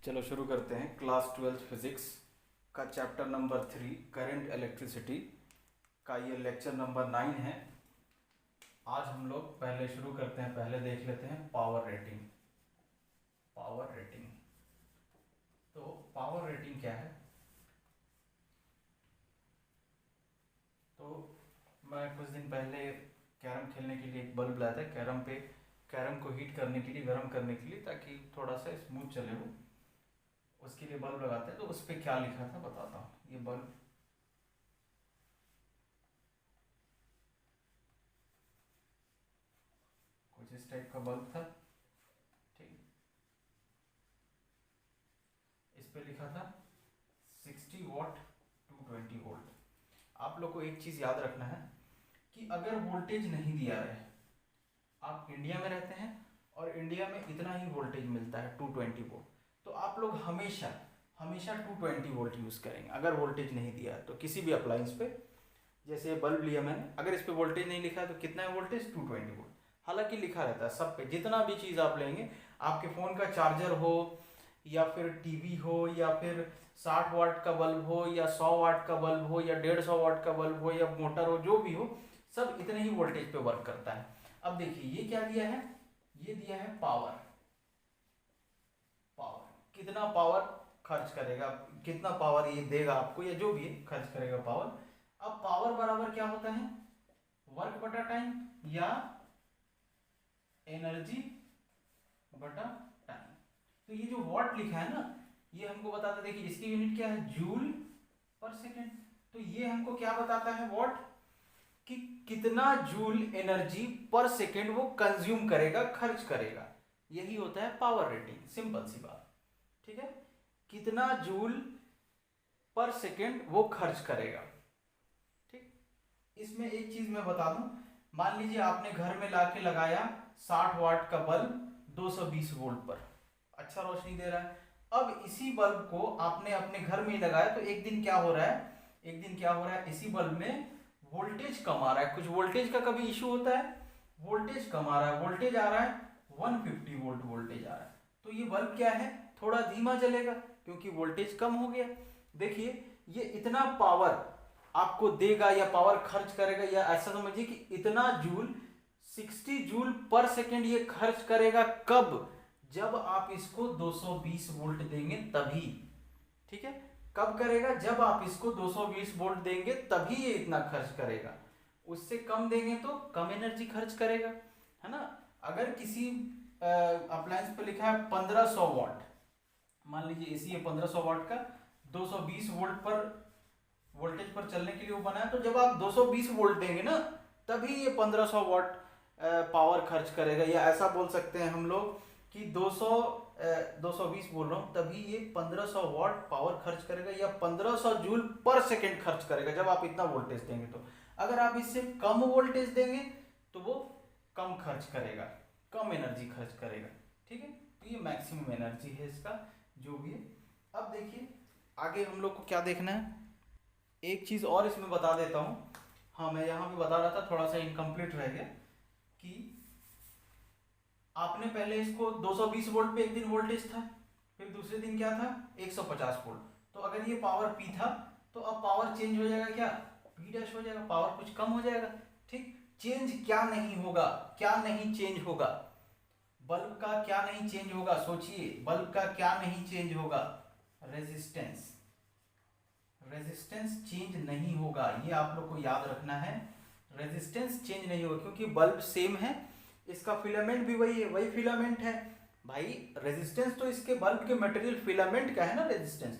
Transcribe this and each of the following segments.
चलो शुरू करते हैं। क्लास 12th फिजिक्स का चैप्टर नंबर 3 करंट इलेक्ट्रिसिटी का ये लेक्चर नंबर 9 है। आज हम लोग पहले शुरू करते हैं, पहले देख लेते हैं पावर रेटिंग। पावर रेटिंग, तो पावर रेटिंग क्या है? तो मैं कुछ दिन पहले कैरम खेलने के लिए एक बल्ब लाया था। कैरम को हीट करने के लिए, गर्म करने के लिए, ताकि थोड़ा सा स्मूथ चले वो, उसके लिए बल्ब लगाते हैं। तो उस पर क्या लिखा था बताता हूँ। ये बल्ब कुछ इस टाइप का बल्ब था, ठीक। इस पे लिखा था 60 वॉट 220 वोल्ट। आप लोग को एक चीज़ याद रखना है कि अगर वोल्टेज नहीं दिया है, आप इंडिया में रहते हैं और इंडिया में इतना ही वोल्टेज मिलता है 220 वोल्ट, तो आप लोग हमेशा हमेशा 220 वोल्ट यूज़ करेंगे। अगर वोल्टेज नहीं दिया है तो किसी भी अप्लायंस पे, जैसे ये बल्ब लिया मैंने, अगर इस पे वोल्टेज नहीं लिखा है तो कितना है वोल्टेज? 220 वोल्ट। हालांकि लिखा रहता है सब पे, जितना भी चीज़ आप लेंगे, आपके फ़ोन का चार्जर हो या फिर टीवी हो या फिर 60 वाट का बल्ब हो या 100 वाट का बल्ब हो या 150 वाट का बल्ब हो या मोटर हो, जो भी हो, सब इतने ही वोल्टेज पे वर्क करता है। अब देखिए ये क्या दिया है, ये दिया है पावर। पावर कितना पावर खर्च करेगा, कितना पावर ये देगा आपको, या जो भी है खर्च करेगा पावर। अब पावर बराबर क्या होता है? वर्क बटा टाइम या एनर्जी बटा टाइम। तो ये जो वॉट लिखा है ना, ये हमको बताता है, देखिए इसकी यूनिट क्या है? जूल पर सेकेंड। तो ये हमको क्या बताता है वॉट, कि कितना जूल एनर्जी पर सेकेंड वो कंज्यूम करेगा, खर्च करेगा। यही होता है पावर रेटिंग, सिंपल सी बात, ठीक है। कितना जूल पर सेकेंड वो खर्च करेगा, ठीक। इसमें एक चीज मैं बता दूं, मान लीजिए आपने घर में लाके लगाया 60 वाट का बल्ब 220 वोल्ट पर, अच्छा रोशनी दे रहा है। अब इसी बल्ब को आपने अपने घर में ही लगाया, तो एक दिन क्या हो रहा है, इसी बल्ब में वोल्टेज कम आ रहा है। कुछ वोल्टेज का कभी इशू होता है, वोल्टेज कम आ रहा है, वोल्टेज आ रहा है 150 वोल्ट वोल्टेज आ रहा है। तो ये बल्ब क्या है, थोड़ा धीमा जलेगा क्योंकि वोल्टेज कम हो गया। देखिए ये इतना पावर आपको देगा या पावर खर्च करेगा, या ऐसा समझिए कि इतना जूल, 60 जूल पर सेकेंड ये खर्च करेगा। कब? जब आप इसको 220 वोल्ट देंगे तभी, ठीक है। कब करेगा? जब आप इसको 220 वोल्ट देंगे तभी ये इतना खर्च करेगा। उससे कम देंगे तो कम एनर्जी खर्च करेगा, है ना। अगर किसी अप्लायंस पे लिखा है 1500 वॉट, मान लीजिए एसी है 1500 वॉट का, 220 वोल्ट पर वोल्टेज पर चलने के लिए वो बना है, तो जब आप 220 वोल्ट देंगे ना, तभी ये 1500 वॉट पावर खर्च करेगा। या ऐसा बोल सकते हैं हम लोग कि 220 बोल रहा हूँ, तभी ये 1500 वॉट पावर खर्च करेगा या 1500 जूल पर सेकेंड खर्च करेगा, जब आप इतना वोल्टेज देंगे। तो अगर आप इससे कम वोल्टेज देंगे तो वो कम खर्च करेगा, कम एनर्जी खर्च करेगा, ठीक है। तो ये मैक्सिमम एनर्जी है इसका, जो भी है। अब देखिए आगे हम लोग को क्या देखना है, एक चीज़ और इसमें बता देता हूँ। हाँ, मैं यहाँ पे बता रहा था, थोड़ा सा इनकम्प्लीट रह गया, कि आपने पहले इसको 220 वोल्ट पे एक दिन वोल्टेज था, फिर दूसरे दिन क्या था? 150 वोल्ट। तो अगर ये पावर पी था, तो अब पावर चेंज हो जाएगा, क्या? पी डैश हो जाएगा, पावर कुछ कम हो जाएगा, ठीक। चेंज क्या नहीं होगा, क्या नहीं चेंज होगा? बल्ब का क्या नहीं चेंज होगा? सोचिए, बल्ब का क्या नहीं चेंज होगा? रेजिस्टेंस। रेजिस्टेंस चेंज नहीं होगा, ये आप लोग को याद रखना है। रेजिस्टेंस चेंज नहीं होगा क्योंकि बल्ब सेम है, इसका फिलामेंट भी वही है, वही फिलामेंट है भाई। रेजिस्टेंस तो इसके बल्ब के मटेरियल फिलामेंट का है ना रेजिस्टेंस।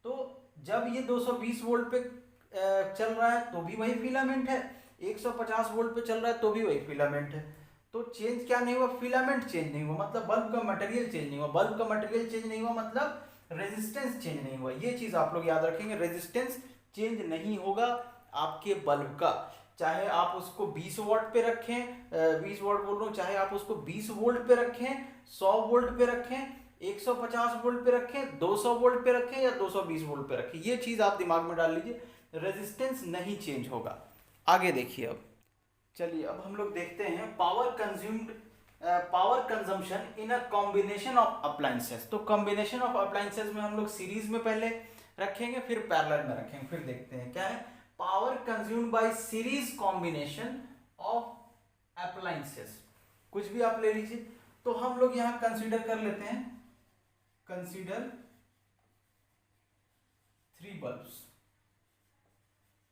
तो जब ये 220 वोल्ट पे चल रहा है तो भी वही फिलामेंट है, 150 वोल्ट पे चल रहा है तो भी वही फिलामेंट है। तो चेंज क्या नहीं हुआ? फिलामेंट चेंज नहीं हुआ, मतलब बल्ब का मटेरियल चेंज नहीं हुआ। बल्ब का मटेरियल चेंज नहीं हुआ मतलब रेजिस्टेंस चेंज नहीं हुआ। ये चीज आप लोग याद रखेंगे, रेजिस्टेंस चेंज नहीं होगा आपके बल्ब का। चाहे आप उसको 20 वोल्ट पे रखें, 20 वोल्ट बोल रहा हूँ, चाहे आप उसको 20 वोल्ट पे रखें, 100 वोल्ट पे रखें, 150 वोल्ट पे रखें, 200 वोल्ट पे रखें या 220 वोल्ट पे रखें, ये चीज आप दिमाग में डाल लीजिए, रेजिस्टेंस नहीं चेंज होगा। आगे देखिए, अब चलिए अब हम लोग देखते हैं power consumed power consumption in a combination of appliances. तो कॉम्बिनेशन ऑफ अप्लायंसेस में हम लोग सीरीज में पहले रखेंगे, फिर पैरेलल में रखेंगे, फिर देखते हैं क्या है power consumed by series combination of appliances. कुछ भी आप ले लीजिए। तो हम लोग यहां कंसीडर कर लेते हैं, कंसीडर 3 बल्ब्स।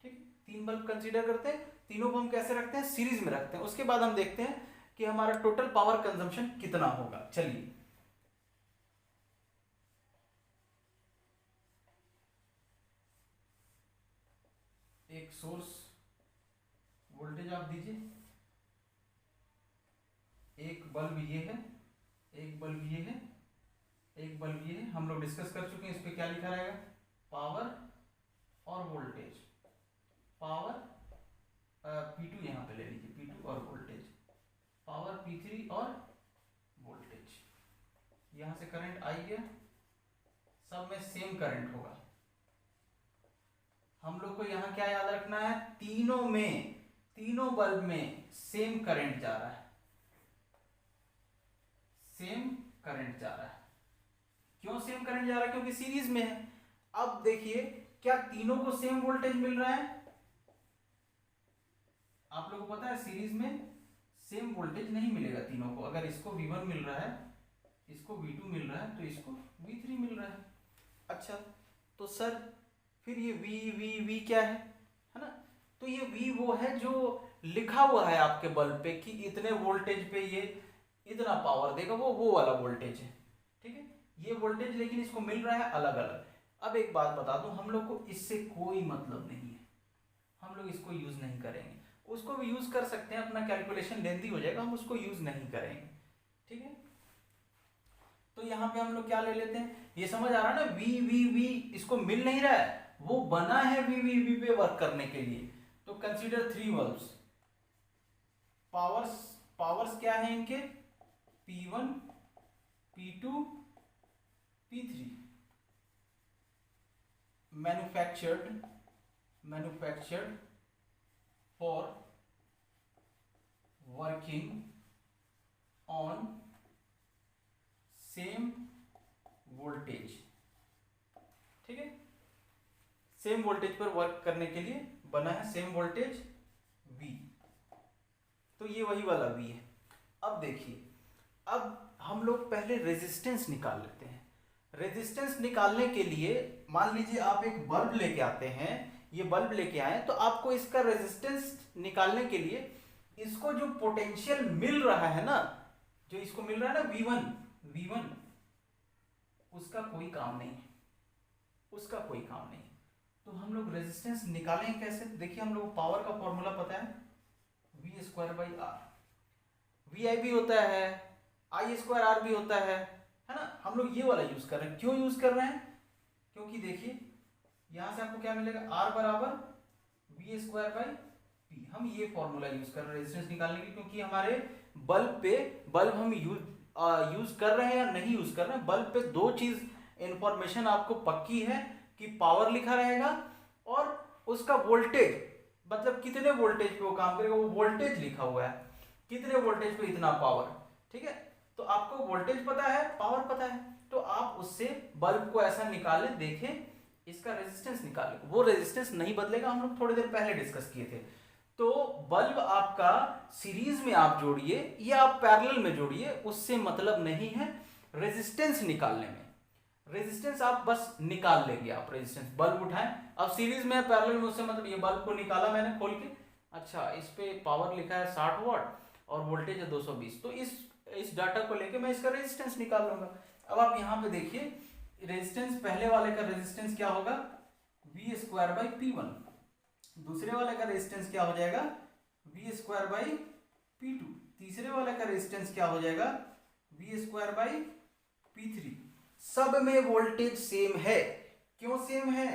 ठीक, 3 बल्ब कंसीडर करते हैं, तीनों को हम कैसे रखते हैं, सीरीज में रखते हैं। उसके बाद हम देखते हैं कि हमारा टोटल पावर कंजम्पशन कितना होगा। चलिए, एक सोर्स वोल्टेज आप दीजिए, एक बल्ब ये है, एक बल्ब ये है, एक बल्ब ये है। हम लोग डिस्कस कर चुके हैं, इस पे क्या लिखा रहेगा, पावर और वोल्टेज। पावर P2 यहां पे ले लीजिए, P2 और वोल्टेज, पावर P3 और वोल्टेज। यहां से करंट आई गया, सब में सेम करंट होगा। हम लोग को यहां क्या याद रखना है, तीनों में, तीनों बल्ब में सेम करंट जा रहा है, सेम करंट जा रहा है। क्यों सेम करंट जा रहा है, क्योंकि सीरीज में है। अब देखिए, क्या तीनों को सेम वोल्टेज मिल रहा है, आप लोगों को पता है सीरीज में सेम वोल्टेज नहीं मिलेगा तीनों को। अगर इसको V1 मिल रहा है, इसको V2 मिल रहा है, तो इसको V3 मिल रहा है। अच्छा, तो सर फिर ये V क्या है ना, तो ये V वो है जो लिखा हुआ है आपके बल्ब पे कि इतने वोल्टेज पे ये इतना पावर देगा, वो वाला वोल्टेज है। ठीक है, ये वोल्टेज लेकिन इसको मिल रहा है अलग अलग। अब एक बात बता दूं, हम लोग को इससे कोई मतलब नहीं है, हम लोग इसको यूज नहीं करेंगे। उसको भी यूज कर सकते हैं, अपना कैलकुलेशन लेंथी हो जाएगा, हम उसको यूज नहीं करेंगे। ठीक है, तो यहाँ पे हम लोग क्या ले लेते हैं, ये समझ आ रहा है ना, V इसको मिल नहीं रहा है, वो बना है V पे वर्क करने के लिए। तो कंसीडर 3 बल्ब्स, पावर्स क्या है इनके, P1 P2 P3, manufactured for working on same voltage. ठीक है, सेम वोल्टेज पर वर्क करने के लिए बना है, सेम वोल्टेज V। तो ये वही वाला V है। अब देखिए, अब हम लोग पहले रेजिस्टेंस निकाल लेते हैं। रेजिस्टेंस निकालने के लिए मान लीजिए आप एक बल्ब लेके आते हैं, ये बल्ब लेके आए, तो आपको इसका रेजिस्टेंस निकालने के लिए इसको जो पोटेंशियल मिल रहा है ना, जो इसको मिल रहा है ना V1, उसका कोई काम नहीं है, उसका कोई काम नहीं। तो हम लोग रेजिस्टेंस निकालेंगे कैसे, देखिए हम लोग पावर का फॉर्मूला पता है, V²/R। VIB होता है, I²R भी होता है ना। हम लोग ये वाला यूज कर रहे हैं। क्यों यूज कर रहे हैं, क्योंकि देखिए यहां से आपको क्या मिलेगा, R बराबर V²/P। हम ये फॉर्मूला यूज कर रहे हैं रेजिस्टेंस निकालने के लिए, क्योंकि हमारे बल्ब हम यूज कर रहे हैं या नहीं यूज कर रहे हैं, बल्ब पे दो चीज इंफॉर्मेशन आपको पक्की है कि पावर लिखा रहेगा और उसका वोल्टेज, मतलब कितने वोल्टेज पे वो काम करेगा, वो वोल्टेज लिखा हुआ है, कितने वोल्टेज पे इतना पावर। ठीक है, तो आपको वोल्टेज पता है, पावर पता है, तो आप उससे बल्ब को ऐसा निकाले, देखें इसका रेजिस्टेंस निकाले। वो रेजिस्टेंस नहीं बदलेगा, हम लोग थोड़ी देर पहले डिस्कस किए थे। तो बल्ब आपका सीरीज में आप जोड़िए या आप पैरेलल में जोड़िए, उससे मतलब नहीं है रेजिस्टेंस निकालने में। रेजिस्टेंस आप बस निकाल लेंगे, आप रेजिस्टेंस बल्ब उठाएं, अब सीरीज में पैरेलल में, उससे मतलब ये बल्ब को निकाला मैंने खोल के, अच्छा इस पे पावर लिखा है 60 वाट और वोल्टेज है 220, तो इस डाटा को लेके मैं इसका रेजिस्टेंस निकाल लूंगा। अब आप यहाँ पे देखिए, रेजिस्टेंस पहले वाले का रेजिस्टेंस क्या होगा, V²/P1, दूसरे वाले का रेजिस्टेंस क्या हो जाएगा, V²/P2, तीसरे वाले का रेजिस्टेंस क्या हो जाएगा, V²/P3। सब में वोल्टेज सेम है। क्यों सेम है,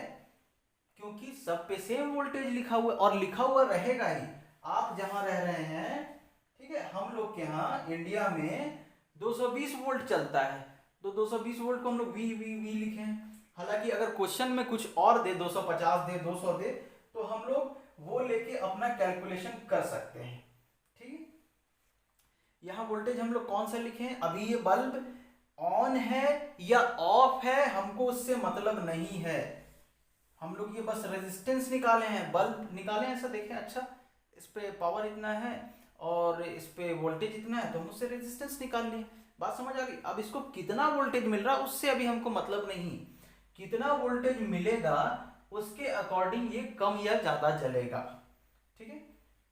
क्योंकि सब पे सेम वोल्टेज लिखा हुआ, और लिखा हुआ रहेगा ही। आप जहां रह रहे हैं, ठीक है, हम लोग के यहाँ इंडिया में 220 वोल्ट चलता है, तो 220 वोल्ट को हम लोग V लिखे हैं। हालांकि अगर क्वेश्चन में कुछ और दे, 250 दे, 200 दे, तो हम लोग वो लेके अपना कैलकुलेशन कर सकते हैं। ठीक है, यहाँ वोल्टेज हम लोग कौन सा लिखे हैं, अभी ये बल्ब ऑन है या ऑफ है हमको उससे मतलब नहीं है, हम लोग ये बस रेजिस्टेंस निकाले हैं, बल्ब निकाले हैं, ऐसा देखें, अच्छा इस पे पावर इतना है और इस पे वोल्टेज इतना है तो हम उससे रेजिस्टेंस निकाल लिए, बात समझ आ गई। अब इसको कितना वोल्टेज मिल रहा है उससे अभी हमको मतलब नहीं, कितना वोल्टेज मिलेगा उसके अकॉर्डिंग ये कम या ज्यादा जलेगा, ठीक है।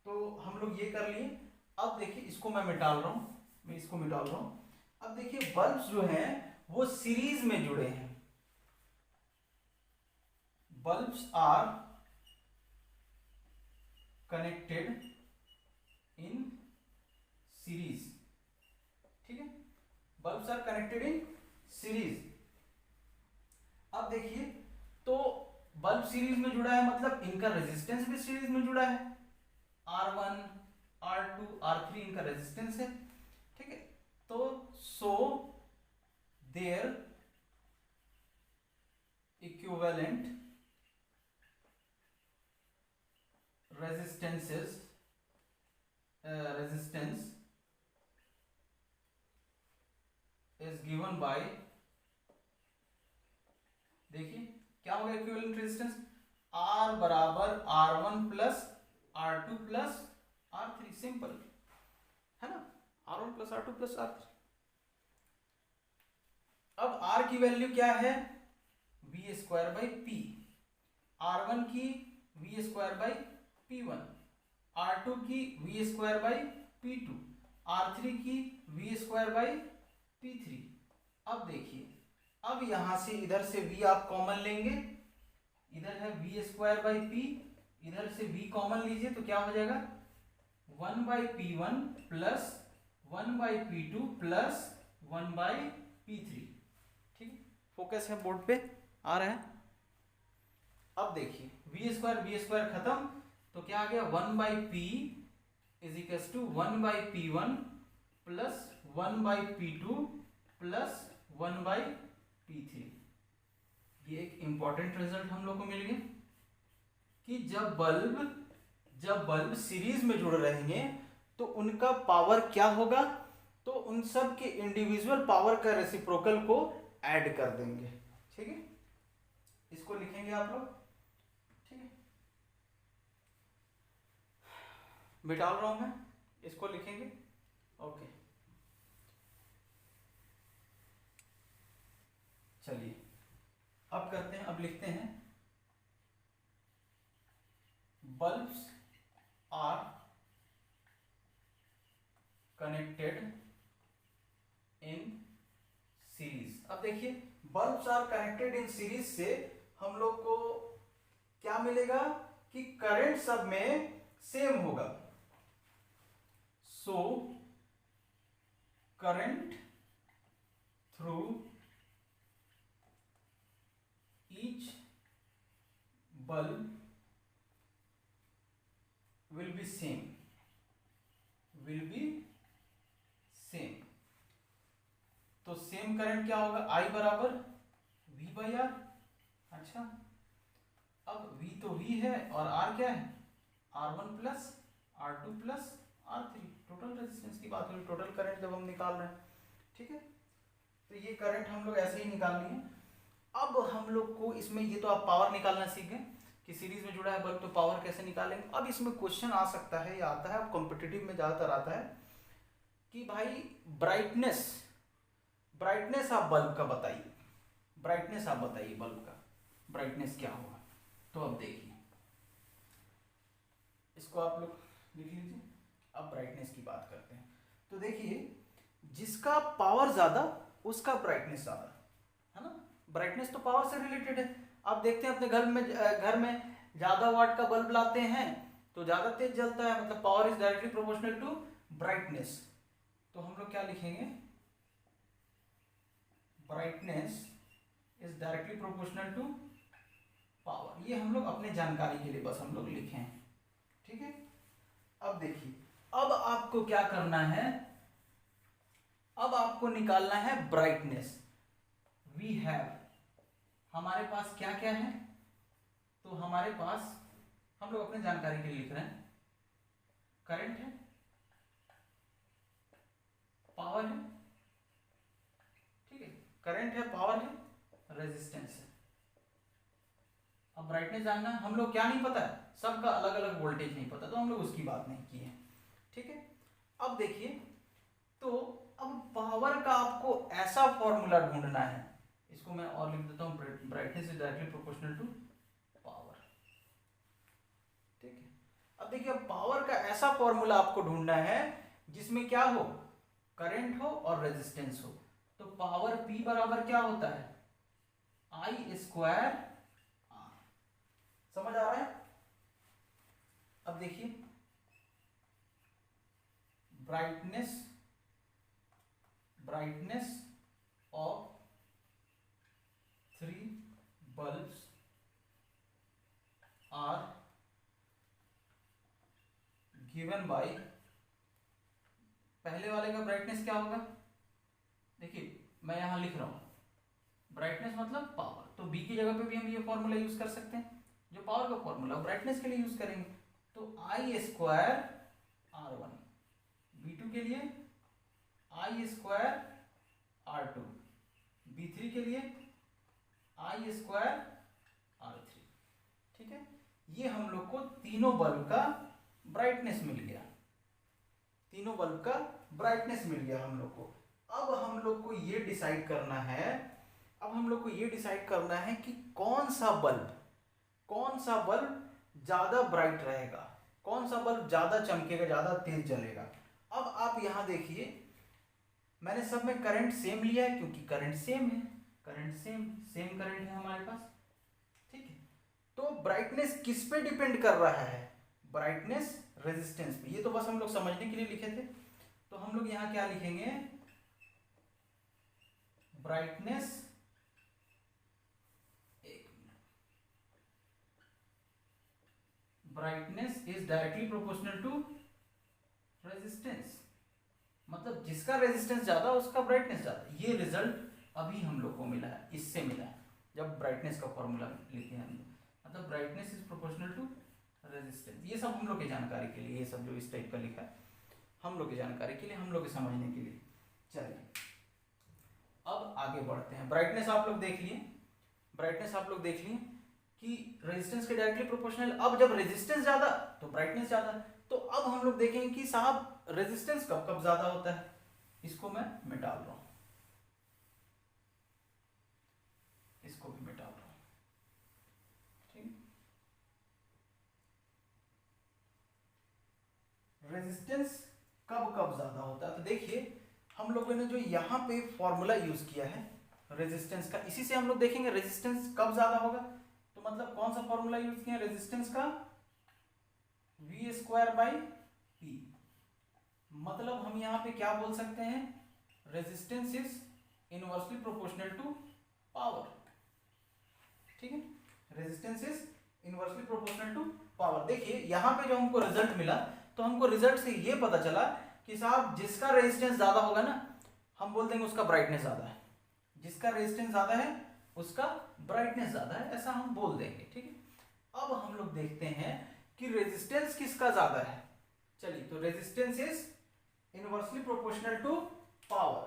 तो हम लोग ये कर लिए। अब देखिए इसको मैं मिटाल रहा हूँ, मैं इसको मिटाल रहा हूँ। अब देखिए बल्ब्स जो हैं वो सीरीज में जुड़े हैं, bulbs are connected in series, ठीक है, bulbs are connected in series. अब देखिए तो बल्ब सीरीज में जुड़ा है मतलब इनका रेजिस्टेंस भी सीरीज में जुड़ा है, R1 R2 R3 इनका रेजिस्टेंस है, ठीक है। तो so there equivalent resistances resistance is given by, देखिए क्या होगा इक्विवेलेंट रेजिस्टेंस, R बराबर R1 plus R2 plus R3, simple है ना, R1 plus R2 plus R3। अब R की वैल्यू क्या है, V square by P, R1 की V square by P1, R2 की V square by P2, R3 की V स्क्वायर बाई P3। अब देखिए अब यहां से इधर से V आप कॉमन लेंगे, इधर है V स्क्वायर बाई P, इधर से V कॉमन लीजिए तो क्या हो जाएगा 1 by P1 plus 1 by P2 plus 1 by P3, ठीक, फोकस है बोर्ड पे आ रहा है। अब देखिए V स्क्वायर खत्म तो क्या आ गया 1 by P is equal to 1 by P1 plus 1 by P2 plus 1 by P3। ये एक इंपॉर्टेंट रिजल्ट हम लोग को मिल गया कि जब बल्ब सीरीज में जुड़ रहेंगे तो उनका पावर क्या होगा, तो उन सब के इंडिविजुअल पावर का रेसिप्रोकल को ऐड कर देंगे, ठीक है, इसको लिखेंगे आप लोग, ठीक है, मिटाल रहा हूं मैं, इसको लिखेंगे, ओके। चलिए अब करते हैं, अब लिखते हैं bulbs are connected in series. अब देखिए bulbs are connected in series से हम लोग को क्या मिलेगा कि करंट सब में सेम होगा, so current through each bulb will be same, तो सेम करंट क्या होगा I बराबर V बाई R, अच्छा अब V तो V है और R क्या है R1 plus R2 plus R3, total resistance की बात हो रही, टोटल करंट जब हम निकाल रहे हैं, ठीक है, तो ये करंट हम लोग ऐसे ही निकाल लिए। अब हम लोग को इसमें ये तो आप पावर निकालना सीख गए कि सीरीज में जुड़ा है बल्ब तो पावर कैसे निकालेंगे। अब इसमें क्वेश्चन आ सकता है या आता है, अब कॉम्पिटिटिव में ज्यादातर आता है कि भाई ब्राइटनेस आप बल्ब का बताइए, ब्राइटनेस आप बताइए बल्ब का ब्राइटनेस क्या होगा। तो अब देखिए इसको आप लोग लिख लीजिए, अब ब्राइटनेस की बात करते हैं। तो देखिए जिसका पावर ज्यादा उसका ब्राइटनेस ज्यादा है ना, ब्राइटनेस तो पावर से रिलेटेड है। आप देखते हैं अपने घर में ज्यादा वाट का बल्ब लाते हैं तो ज्यादा तेज जलता है, मतलब power is directly proportional to brightness. तो हम लोग क्या लिखेंगे, brightness is directly proportional to power. ये हम लोग अपने जानकारी के लिए बस हम लोग लिखे हैं, ठीक है। अब देखिए अब आपको क्या करना है, अब आपको निकालना है ब्राइटनेस। वी हैव, हमारे पास क्या क्या है, तो हमारे पास हम लोग अपने जानकारी के लिए लिख रहे हैं करंट है, पावर है, ठीक है, करंट है, पावर है, रेजिस्टेंस है। अब ब्राइटनेस जानना, हम लोग क्या नहीं पता है, सबका अलग अलग वोल्टेज नहीं पता, तो हम लोग उसकी बात नहीं की है, ठीक है। अब देखिए, तो अब पावर का आपको ऐसा फॉर्मूला ढूंढना है, इसको मैं और लिख देता हूं, brightness is directly proportional to power, ठीक है। अब देखिए, अब पावर का ऐसा फॉर्मूला आपको ढूंढना है जिसमें क्या हो, करंट हो और रेजिस्टेंस हो। तो पावर P बराबर क्या होता है, I स्क्वायर R, समझ आ रहा है। अब देखिए, brightness of 3 bulbs are given by, पहले वाले का ब्राइटनेस क्या होगा, देखिए मैं यहां लिख रहा हूं, ब्राइटनेस मतलब पावर, तो बी की जगह पे भी हम ये फॉर्मूला यूज कर सकते हैं, जो पावर का फॉर्मूला ब्राइटनेस के लिए यूज करेंगे, तो I स्क्वायर R1, B2 के लिए I स्क्वायर R2, B3 के लिए I स्क्वायर R3, ठीक है। ये हम लोग को तीनों बल्ब का ब्राइटनेस मिल गया, तीनों बल्ब का ब्राइटनेस मिल गया हम लोग को। अब हम लोग को ये डिसाइड करना है, अब हम लोग को ये डिसाइड करना है कि कौन सा बल्ब ज्यादा ब्राइट रहेगा, कौन सा बल्ब ज्यादा चमकेगा, ज्यादा तेज जलेगा। अब आप यहां देखिए, मैंने सब में करंट सेम लिया है क्योंकि करंट सेम है, करंट सेम करंट है हमारे पास, ठीक है। तो ब्राइटनेस किस पे डिपेंड कर रहा है, ब्राइटनेस रेजिस्टेंस पे। ये तो बस हम लोग समझने के लिए लिखे थे, तो हम लोग यहां क्या लिखेंगे, brightness, brightness is directly proportional to resistance, मतलब जिसका रेजिस्टेंस ज्यादा उसका ब्राइटनेस ज्यादा। ये रिजल्ट अभी हम लोग को मिला है, इससे मिला है, जब ब्राइटनेस का फॉर्मूला लिखे हैं हम लोग, मतलब brightness is proportional to resistance. ये सब हम लोग की जानकारी के लिए, ये सब जो इस टाइप का लिखा है हम लोग की जानकारी के लिए, हम लोग के समझने के लिए। चलिए अब आगे बढ़ते हैं। ब्राइटनेस आप लोग देख लिए, ब्राइटनेस आप लोग देख लिए कि रेजिस्टेंस के डायरेक्टली प्रोपोर्शनल। अब जब रेजिस्टेंस ज्यादा तो ब्राइटनेस ज्यादा, तो अब हम लोग देखेंगे कि साहब रेजिस्टेंस कब कब ज्यादा होता है। इसको मैं मिटा रहा हूं, इसको भी मिटा रहा हूं, ठीक। रेजिस्टेंस कब कब ज्यादा होता है, तो देखिए हम लोगों ने जो यहां पे फॉर्मूला यूज किया है रेजिस्टेंस का, इसी से हम लोग देखेंगे रेजिस्टेंस कब ज्यादा होगा। तो मतलब कौन सा फॉर्मूला यूज किया रेजिस्टेंस का, V स्क्वायर बाई P। मतलब हम यहां पे क्या बोल सकते हैं, resistance is inversely proportional to power, ठीक है। Resistance is inversely proportional to power. देखिए यहां पे जो हमको रिजल्ट मिला, तो हमको रिजल्ट से ये पता चला कि साहब जिसका रेजिस्टेंस ज्यादा होगा ना, हम बोल देंगे उसका ब्राइटनेस ज्यादा है, जिसका रेजिस्टेंस ज्यादा है उसका ब्राइटनेस ज्यादा है, ऐसा हम बोल देंगे, ठीक है। अब हम लोग देखते हैं कि रेजिस्टेंस किसका ज्यादा है। चलिए, तो resistance is inversely proportional to power.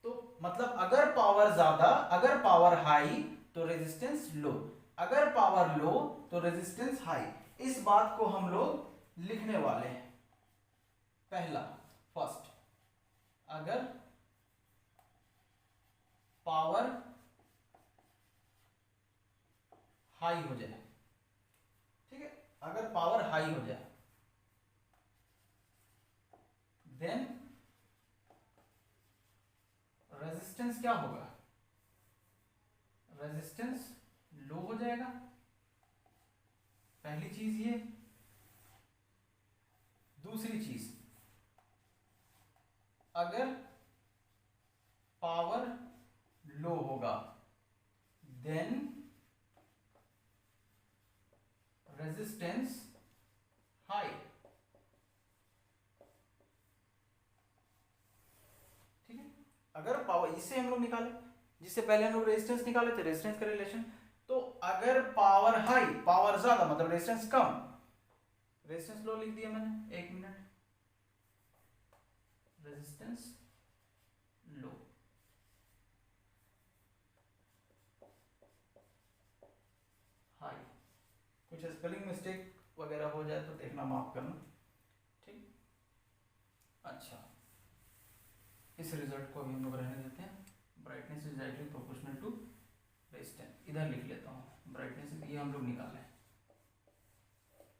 तो मतलब अगर पावर ज्यादा, अगर पावर हाई तो रेजिस्टेंस लो, अगर पावर लो तो रेजिस्टेंस हाई। इस बात को हम लोग लिखने वाले हैं। पहला, फर्स्ट, अगर पावर हाई हो जाए, ठीक है, अगर पावर हाई हो जाए देन रेजिस्टेंस क्या होगा, रेजिस्टेंस लो हो जाएगा। पहली चीज ये। दूसरी चीज, अगर पावर लो होगा देन रेजिस्टेंस हाई, ठीक है। अगर पावर, इससे हम लोग निकाले, जिससे पहले हम लोग रेजिस्टेंस निकाले थे, रेजिस्टेंस का रिलेशन। तो अगर पावर हाई, पावर ज्यादा मतलब रेजिस्टेंस कम, रेजिस्टेंस लो लिख दिया मैंने, 1 मिनट, रेजिस्टेंस हाई। कुछ स्पेलिंग मिस्टेक वगैरह हो जाए तो देखना, माफ करना, ठीक। अच्छा, इस रिजल्ट को भी हम लोग रहने देते हैं। Brightness is directly proportional to resistance. इधर लिख लेता हूँ ब्राइटनेस, ये हम लोग निकाले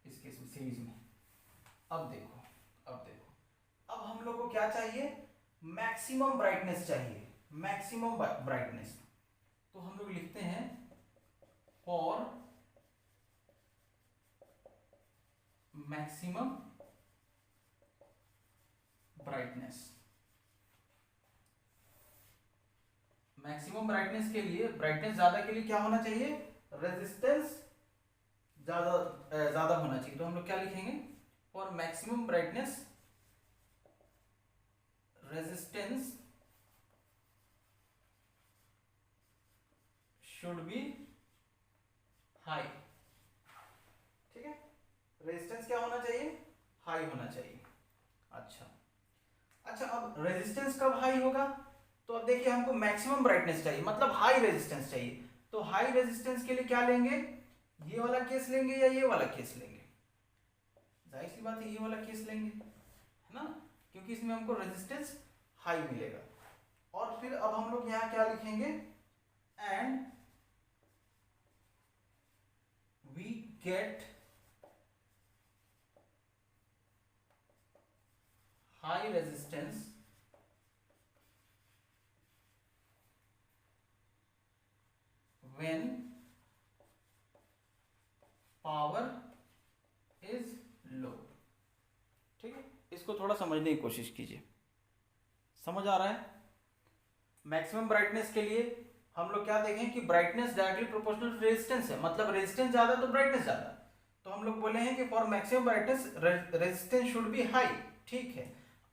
इस केस में सीरीज में। अब देखो, अब हम लोग को क्या चाहिए, मैक्सिमम ब्राइटनेस चाहिए, मैक्सिमम ब्राइटनेस। तो हम लोग लिखते हैं for maximum brightness. Maximum brightness के लिए, ब्राइटनेस ज्यादा के लिए क्या होना चाहिए, रेजिस्टेंस ज्यादा होना चाहिए। तो हम लोग क्या लिखेंगे, for maximum brightness resistance should be high. ठीक है, रेजिस्टेंस क्या होना चाहिए, हाई होना चाहिए। अच्छा, अब रेजिस्टेंस कब हाई होगा, तो अब देखिए हमको मैक्सिमम ब्राइटनेस चाहिए, मतलब हाई रेजिस्टेंस चाहिए। तो हाई रेजिस्टेंस के लिए क्या लेंगे, ये वाला केस लेंगे या ये वाला केस लेंगे, जाहिर सी बात है ये वाला केस लेंगे, है ना, क्योंकि इसमें हमको रेजिस्टेंस हाई मिलेगा। और फिर अब हम लोग यहाँ क्या लिखेंगे, and we get high resistance when power is low। ठीक है, इसको थोड़ा समझने की कोशिश कीजिए, समझ आ रहा है। मैक्सिमम ब्राइटनेस के लिए हम लोग क्या देखें कि brightness directly proportional to resistance है, मतलब रेजिस्टेंस ज्यादा तो ब्राइटनेस ज्यादा। तो हम लोग बोले हैं कि for maximum brightness resistance should be high. ठीक है,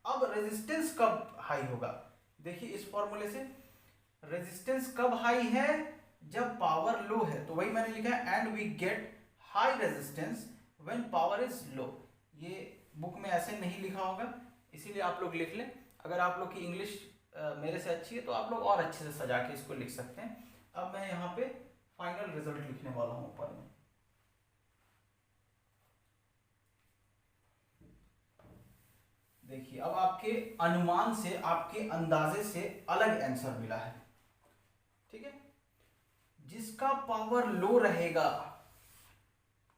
अब रेजिस्टेंस कब हाई होगा, देखिए इस फॉर्मूले से, रेजिस्टेंस कब हाई है, जब पावर लो है। तो वही मैंने लिखा है, and we get high resistance when power is low. ये बुक में ऐसे नहीं लिखा होगा, इसीलिए आप लोग लिख लें। अगर आप लोग की इंग्लिश मेरे से अच्छी है तो आप लोग और अच्छे से सजा के इसको लिख सकते हैं। अब मैं यहाँ पे फाइनल रिजल्ट लिखने वाला हूँ ऊपर में। देखिए, अब आपके अनुमान से, आपके अंदाजे से अलग आंसर मिला है। ठीक है, जिसका पावर लो रहेगा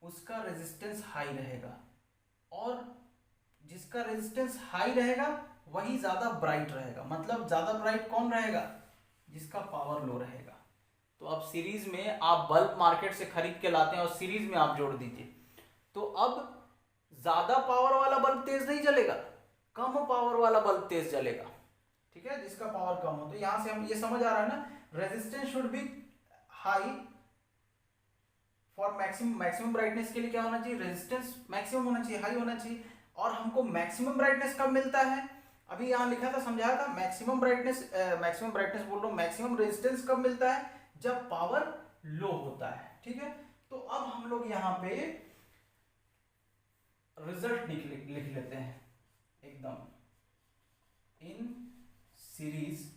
उसका रेजिस्टेंस हाई रहेगा, और जिसका रेजिस्टेंस हाई रहेगा वही ज्यादा ब्राइट रहेगा। मतलब ज्यादा ब्राइट कौन रहेगा, जिसका पावर लो रहेगा। तो अब सीरीज में आप बल्ब मार्केट से खरीद के लाते हैं और सीरीज में आप जोड़ दीजिए, तो अब ज्यादा पावर वाला बल्ब तेज नहीं जलेगा, कम पावर वाला बल्ब तेज जलेगा। ठीक है, जिसका पावर कम हो। तो यहां से हम ये समझ आ रहा है ना, resistance should be high for maximum brightness के लिए क्या होना चाहिए, रेजिस्टेंस मैक्सिमम होना चाहिए, हाई होना चाहिए। और हमको मैक्सिमम ब्राइटनेस कब मिलता है, अभी यहां लिखा था, समझाया था, मैक्सिमम ब्राइटनेस बोल रहा हूं, मैक्सिमम रेजिस्टेंस कब मिलता है, जब पावर लो होता है। ठीक है, तो अब हम लोग यहां पे रिजल्ट लिख लेते हैं एकदम, in series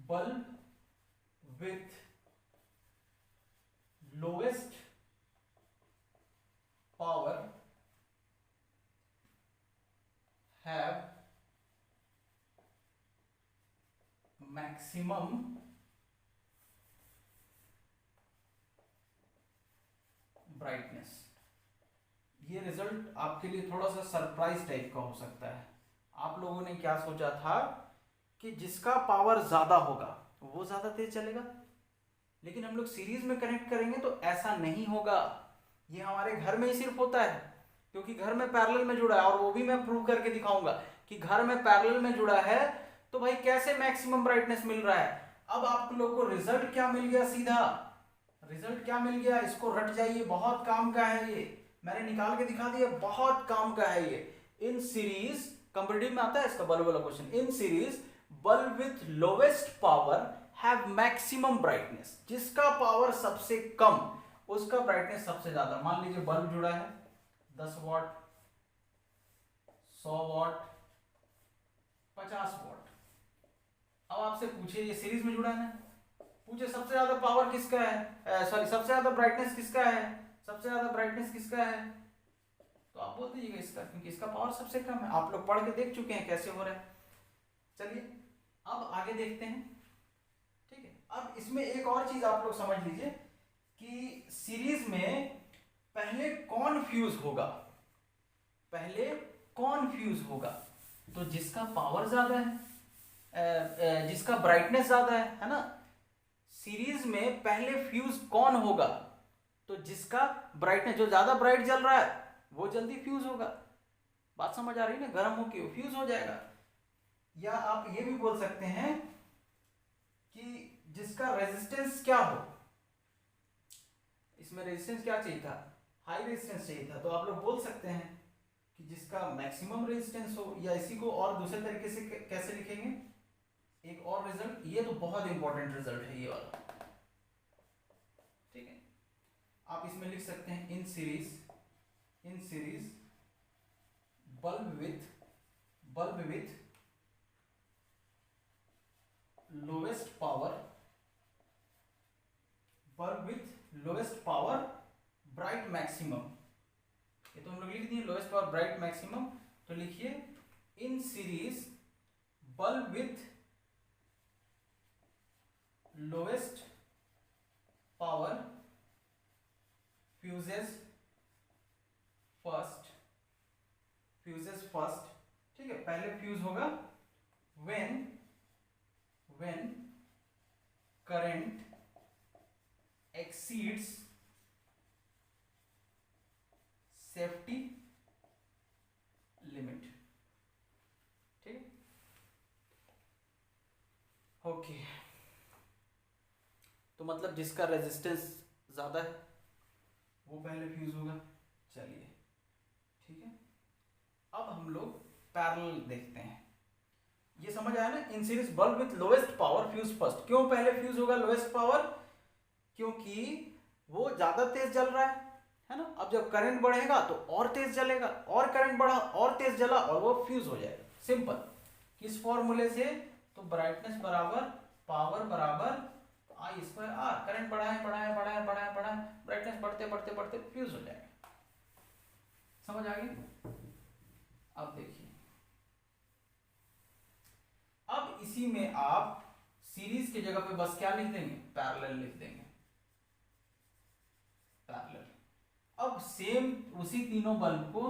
bulb with lowest power have maximum brightness। ये रिजल्ट आपके लिए थोड़ा सा सरप्राइज टाइप का हो सकता है। आप लोगों ने क्या सोचा था कि जिसका पावर ज्यादा होगा वो ज्यादा तेज चलेगा, लेकिन हम लोग सीरीज में कनेक्ट करेंगे तो ऐसा नहीं होगा। ये हमारे घर में ही सिर्फ होता है, क्योंकि घर में पैरेलल में जुड़ा है, और वो भी मैं प्रूव करके दिखाऊंगा कि घर में पैरेलल में जुड़ा है तो भाई कैसे मैक्सिमम ब्राइटनेस मिल रहा है। अब आप लोग को रिजल्ट क्या मिल गया, सीधा रिजल्ट क्या मिल गया, इसको रट जाइए, बहुत काम का है ये, मैंने निकाल के दिखा दिया, बहुत काम का है ये। इन सीरीज कंपैरेटिव में आता है इसका बल्ब वाला question, in series bulb with lowest power have maximum brightness. जिसका पावर सबसे कम उसका ब्राइटनेस सबसे ज्यादा। मान लीजिए बल्ब जुड़ा है 10 वॉट, 100 वॉट, 50 वॉट। अब आपसे पूछिए, ये सीरीज में जुड़ा है ना, पूछे सबसे ज्यादा पावर किसका है, सॉरी सबसे ज्यादा ब्राइटनेस किसका है, सबसे ज्यादा ब्राइटनेस किसका है, तो आप बोल दीजिएगा इसका, क्योंकि इसका पावर सबसे कम है। आप लोग पढ़ के देख चुके हैं कैसे हो रहा है। चलिए अब आगे देखते हैं। ठीक है, अब इसमें एक और चीज आप लोग समझ लीजिए कि सीरीज में पहले कौन फ्यूज होगा, पहले कौन फ्यूज होगा, तो जिसका पावर ज्यादा है, जिसका ब्राइटनेस ज्यादा है ना, सीरीज में पहले फ्यूज कौन होगा, तो जिसका ब्राइटनेस जो ज्यादा ब्राइट जल रहा है वो जल्दी फ्यूज होगा। बात समझ आ रही है ना, गर्म होके फ्यूज हो जाएगा। या आप ये भी बोल सकते हैं कि जिसका रेजिस्टेंस क्या हो, इसमें रेजिस्टेंस क्या चाहिए था, हाई रेजिस्टेंस चाहिए था, तो आप लोग बोल सकते हैं कि जिसका मैक्सिमम रेजिस्टेंस हो, या इसी को और दूसरे तरीके से कैसे लिखेंगे, एक और रिजल्ट, ये तो बहुत इंपॉर्टेंट रिजल्ट है ये वाला। ठीक है, आप इसमें लिख सकते हैं in series bulb with lowest power bright maximum, ये तो हम लोग लिख दिए लोएस्ट पावर ब्राइट मैक्सिमम, तो लिखिए in series bulb with lowest power fuses first. ठीक है, पहले फ्यूज होगा when current exceeds safety limit। ठीक है, ओके, तो मतलब जिसका रेजिस्टेंस ज्यादा है वो पहले फ्यूज होगा। चलिए ठीक है, अब हम लोग पैरेलल देखते हैं। ये समझ आया ना, in series bulb with lowest power fuse first. क्यों पहले फ्यूज होगा लोएस्ट पावर, क्योंकि वो ज्यादा तेज जल रहा है ना। अब जब करंट बढ़ेगा तो और तेज जलेगा, और करंट बढ़ा और तेज जला और वो फ्यूज हो जाएगा। सिंपल, किस फॉर्मूले से, तो ब्राइटनेस बराबर पावर बराबर आई स्क्वायर आर। करंट बढ़ाए ब्राइटनेस बढ़ते फ्यूज हो जाएगा। समझ आ गई। अब देखिए, अब इसी में आप सीरीज की जगह पे बस क्या लिख देंगे, पैरेलल लिख देंगे, पैरेलल। अब सेम उसी तीनों बल्ब को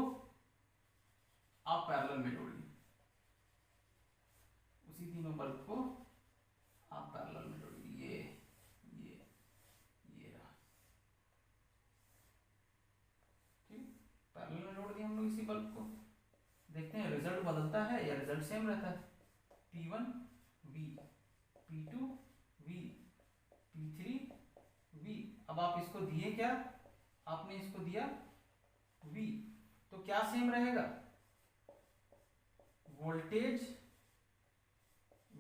आप पैरेलल में जोड़िए, उसी तीनों बल्ब को आप पैरेलल में जोड़िए। ये रहा, ठीक, पैरेलल में जोड़ दिया हम लोग इसी बल्ब को। देखते हैं रिजल्ट बदलता है या रिजल्ट सेम रहता है। P1 V, P2 V, P3 V। अब आप इसको दिए क्या, आपने इसको दिया V, तो क्या सेम रहेगा, वोल्टेज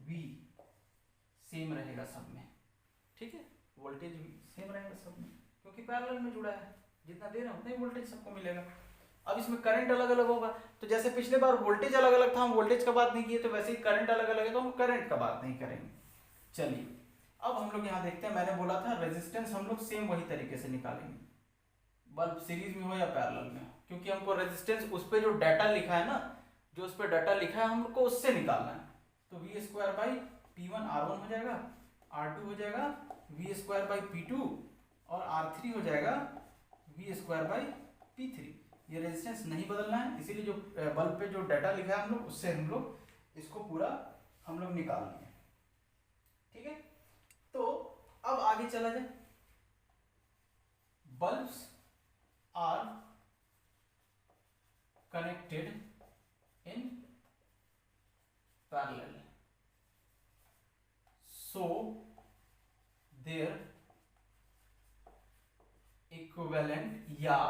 V सेम रहेगा सब में। ठीक है, वोल्टेज V सेम रहेगा सब में, क्योंकि पैरेलल में जुड़ा है। जितना दे रहे हैं उतना ही वोल्टेज सबको मिलेगा। अब इसमें करंट अलग अलग होगा, तो जैसे पिछले बार वोल्टेज अलग अलग था, हम वोल्टेज का बात नहीं किए, तो वैसे ही करंट अलग अलग है तो हम करंट का बात नहीं करेंगे। चलिए अब हम लोग यहाँ देखते हैं, मैंने बोला था रेजिस्टेंस हम लोग सेम वही तरीके से निकालेंगे, बल्ब सीरीज में हो या पैरेलल में हो, क्योंकि हमको रेजिस्टेंस उस पर जो डाटा लिखा है ना, जो उस पर डाटा लिखा है हमको उससे निकालना है। तो we square by P1 R1 हो जाएगा, R2 हो जाएगा वी स्क्वायर बाई P2, और R3 हो जाएगा वी स्क्वायर बाई P3। ये रेजिस्टेंस नहीं बदलना है, इसीलिए जो बल्ब पे जो डाटा लिखा है हम लोग उससे हम लोग इसको पूरा हम लोग निकाल लिए। ठीक है, तो अब आगे चला जाए। Bulbs are connected in parallel, so their equivalent या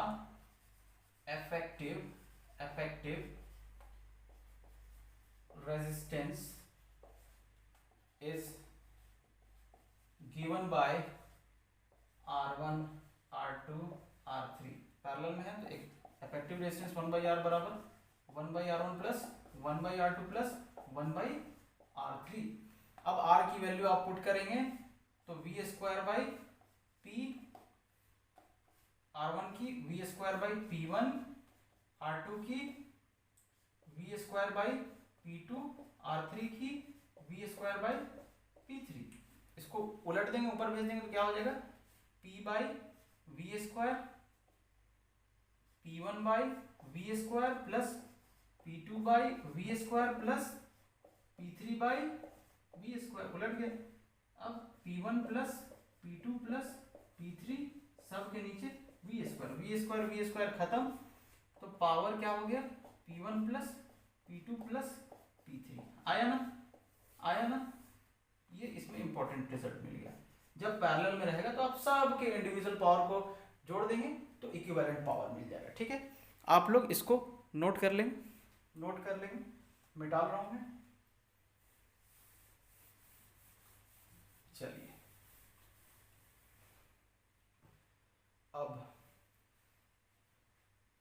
effective resistance is given by R1 R2 R3। Parallel में है तो एक इफेक्टिव रेजिस्टेंस 1/R बराबर 1/R1 plus 1/R2 plus 1/R3। अब R की वैल्यू आप पुट करेंगे तो we square by P R1 की we square by P1, R2 की we square by P2, R3 की वी स्क्वायर बाई P3। इसको उलट देंगे, ऊपर भेज देंगे तो क्या हो जाएगा, P by V square, P1 by V square plus P2 by V square plus P3 by V square, उलट गए। अब P1 plus P2 plus P3 सब के नीचे वी स्क्वायर, वी स्क्वायर खत्म, तो पावर क्या हो गया, P1 plus P2 plus P3। आया ना, आया ना, ये इसमें इंपॉर्टेंट रिजल्ट मिल गया। जब पैरेलल में रहेगा तो आप सबके इंडिविजुअल पावर को जोड़ देंगे तो इक्विवेलेंट पावर मिल जाएगा। ठीक है, आप लोग इसको नोट कर लेंगे, नोट कर लेंगे, मैं डाल रहा हूं मैं। चलिए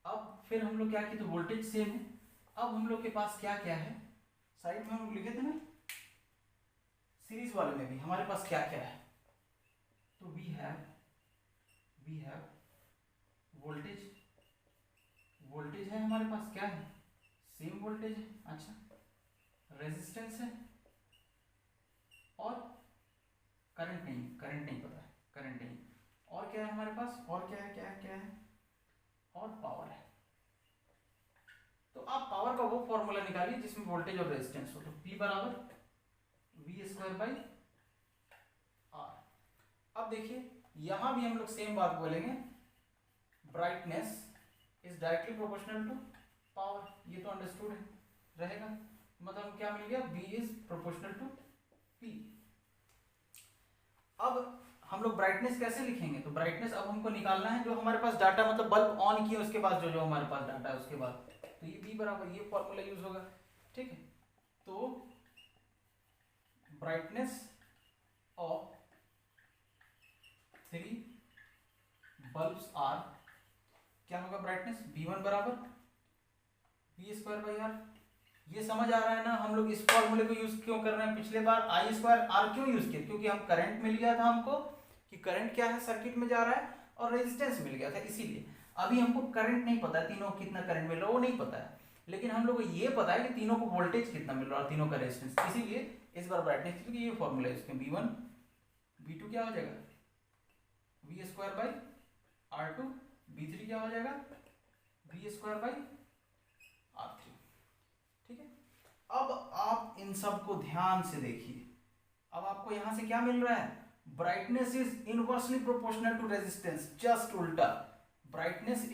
अब फिर हम लोग क्या किए, तो वोल्टेज सेम है। अब हम लोग के पास क्या क्या है, साइड में हम लोग लिखे थे ना, सीरीज वाले में भी हमारे पास क्या क्या है, तो वी हैव वोल्टेज, वोल्टेज है हमारे पास, क्या है, सेम वोल्टेज है। अच्छा, रेजिस्टेंस है और करंट नहीं पता है, करंट नहीं। और क्या है हमारे पास, और क्या है, क्या है, और पावर है। तो आप पावर का वो फॉर्मूला निकालिए जिसमें वोल्टेज और रेजिस्टेंस हो, तो P बराबर वी स्क्वायर बाई आर। अब देखिए यहां भी हम लोग सेम बात बोलेंगे, brightness is directly proportional to power, ये तो अंडरस्टूड है रहेगा, मतलब क्या मिल गया, B is proportional to P। अब हम लोग ब्राइटनेस कैसे लिखेंगे, तो ब्राइटनेस अब हमको निकालना है जो हमारे पास डाटा, मतलब बल्ब ऑन किए उसके बाद जो हमारे पास डाटा है उसके बाद, तो ये B बराबर ये फॉर्मूला यूज होगा। ठीक है, तो ब्राइटनेस ऑफ 3 बल्ब्स आर क्या होगा, ब्राइटनेस B1 बराबर V स्क्वायर बाई आर। ये समझ आ रहा है ना, हम लोग इस फॉर्मूले को यूज क्यों कर रहे हैं, पिछले बार I स्क्वायर आर क्यों यूज किया, क्योंकि हम करंट मिल गया था हमको कि करंट क्या है सर्किट में जा रहा है, और रेजिस्टेंस मिल गया था, इसीलिए। अभी हमको करंट नहीं पता है, तीनों कितना करंट मिल रहा है वो नहीं पता है, लेकिन हम लोग को ये पता है कि तीनों को वोल्टेज कितना मिल रहा है और तीनों का रेजिस्टेंस, इसीलिए इस बार ब्राइटनेस, क्योंकि ये फॉर्मूला है इसमें B1 B2 क्या हो जाएगा, V square by R2, B3 क्या हो जाएगा, V स्क्वायर बाई R3। ठीक है, अब आप इन सब को ध्यान से देखिए, अब आपको यहां से क्या मिल रहा है, brightness is inversely proportional to resistance, just उल्टा, brightness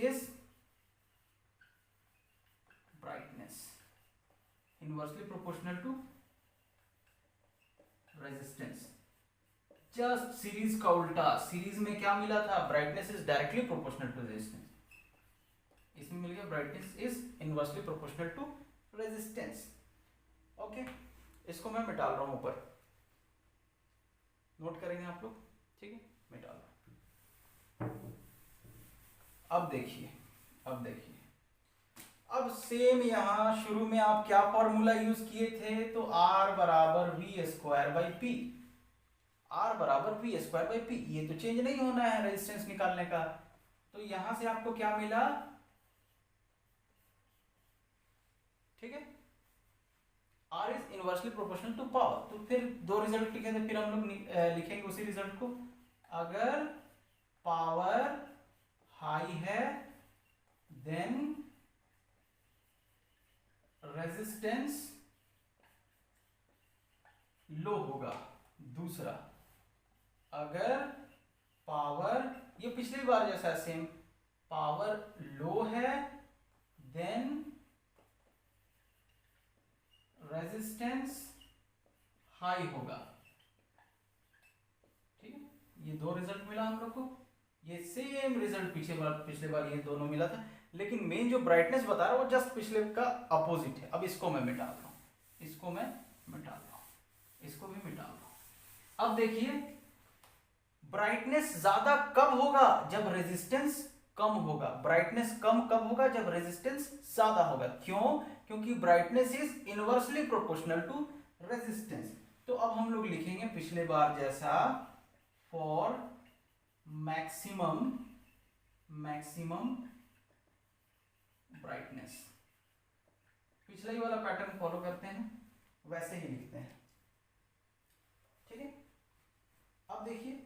inversely proportional to resistance, just series का उल्टा। सीरीज में क्या मिला था, brightness is directly proportional to resistance, इसमें मिल गया brightness is inversely proportional to resistance. Okay, इसको मैं मिटा रहा हूं ऊपर, नोट करेंगे आप लोग। ठीक है, मिटा रहा हूं। अब देखिए, अब सेम यहां शुरू में आप क्या फॉर्मूला यूज किए थे, तो R बराबर V square by P, R बराबर वी स्क्वायर बाई पी, ये तो चेंज नहीं होना है रेजिस्टेंस निकालने का। तो यहां से आपको क्या मिला, ठीक है, R is inversely proportional to power. तो फिर दो रिजल्ट लिखे थे, फिर हम लोग लिखेंगे उसी रिजल्ट को, अगर पावर हाई है देन रेजिस्टेंस लो होगा। दूसरा, अगर पावर, ये पिछली बार जैसा सेम, पावर लो है देन रेजिस्टेंस हाई होगा। ठीक है, ये दो रिजल्ट मिला हम लोग को, ये सेम रिजल्ट पिछले बार ये दोनों मिला था, लेकिन मेन जो ब्राइटनेस बता रहा है वो जस्ट पिछले का अपोजिट है। अब इसको मैं मिटा रहा हूं, इसको भी मिटा रहा हूं। अब देखिए, ब्राइटनेस ज्यादा कब होगा, जब रेजिस्टेंस कम होगा। ब्राइटनेस कम कब होगा, जब रेजिस्टेंस ज्यादा होगा। क्यों, क्योंकि brightness is inversely proportional to resistance. तो अब हम लोग लिखेंगे पिछले बार जैसा, फॉर मैक्सिमम ब्राइटनेस। पिछला ही वाला पैटर्न फॉलो करते हैं, वैसे ही लिखते हैं, ठीक है। अब देखिए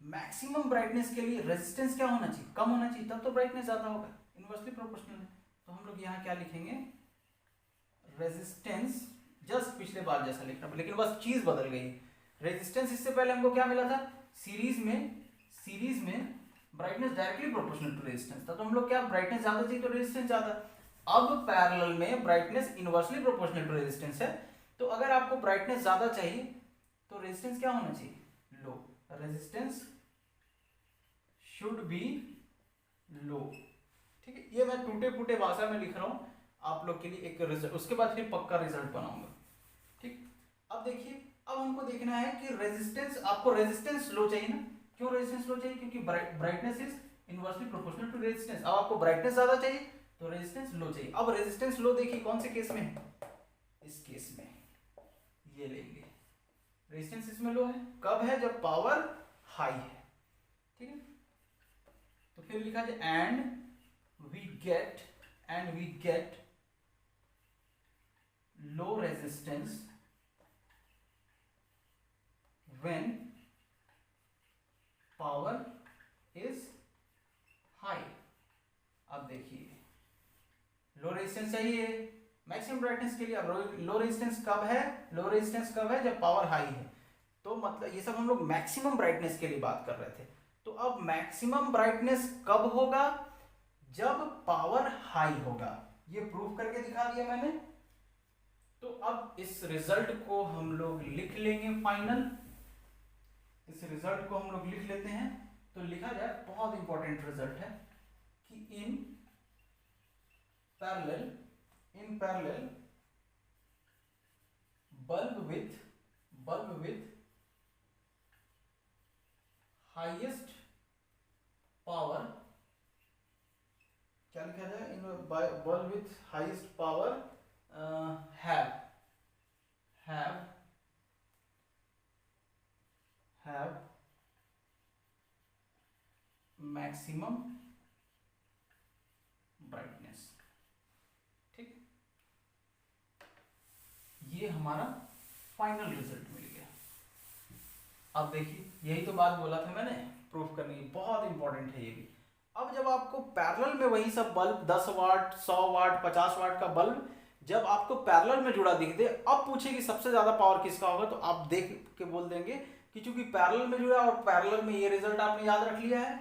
मैक्सिमम ब्राइटनेस के लिए रेजिस्टेंस क्या होना चाहिए, कम होना चाहिए, तब तो ब्राइटनेस ज्यादा होगा, इनवर्सली प्रोपोर्शनल है। तो हम लोग यहाँ क्या लिखेंगे, रेजिस्टेंस, जस्ट पिछले बार जैसा लिखना, लेकिन बस चीज बदल गई। रेजिस्टेंस इससे पहले हमको क्या मिला था, सीरीज में brightness directly proportional to resistance था, तो हम लोग क्या, ब्राइटनेस ज्यादा चाहिए तो रेजिस्टेंस ज्यादा। अब पैरेलल में brightness inversely proportional to resistance है, तो अगर आपको ब्राइटनेस ज्यादा चाहिए तो रेजिस्टेंस क्या होना चाहिए, लो। रेजिस्टेंस शुड बी लो, ठीक है। ये मैं टूटे फूटे भाषा में लिख रहा हूं आप लोग के लिए एक रिजल्ट, उसके बाद फिर पक्का रिजल्ट बनाऊंगा, ठीक। अब देखिए, अब हमको देखना है कि रेजिस्टेंस, आपको रेजिस्टेंस लो चाहिए ना, क्यों रेजिस्टेंस लो चाहिए, क्योंकि brightness is inversely proportional to resistance. अब आपको ब्राइटनेस ज्यादा चाहिए तो रेजिस्टेंस लो चाहिए। अब रेजिस्टेंस लो देखिए कौन से केस में, इस केस में ये लेंगे, रेजिस्टेंस इसमें लो है, कब है, जब पावर हाई है, ठीक है। तो फिर लिखा जाए and we get low resistance when power is high. अब देखिए लो रेजिस्टेंस चाहिए मैक्सिमम ब्राइटनेस के लिए, अब लो रेजिस्टेंस कब है, लो रेजिस्टेंस कब है, जब पावर हाई है। तो मतलब ये सब हम लोग मैक्सिमम ब्राइटनेस के लिए बात कर रहे थे। तो अब मैक्सिमम ब्राइटनेस कब होगा, जब पावर हाई होगा, ये प्रूफ करके दिखा दिया मैंने। तो अब इस रिजल्ट को हम लोग लिख लेंगे फाइनल, इस रिजल्ट को हम लोग लिख लेते हैं। तो लिखा जाए, बहुत इंपॉर्टेंट रिजल्ट है कि in parallel bulb with highest power, क्या लिखा जाए, इन bulb with highest power have maximum brightness, ठीक। ये हमारा फाइनल रिजल्ट मिल गया। अब देखिए यही तो बात बोला था मैंने, प्रूफ करने की, बहुत इंपॉर्टेंट है ये भी। अब जब आपको पैरेलल में वही सब बल्ब 10 वाट 100 वाट 50 वाट का बल्ब जब आपको पैरेलल में जुड़ा दिख दे, अब पूछे कि सबसे ज्यादा पावर किसका होगा, तो आप देख के बोल देंगे कि चूंकि पैरेलल में जुड़ा और पैरेलल में ये रिजल्ट आपने याद रख लिया है,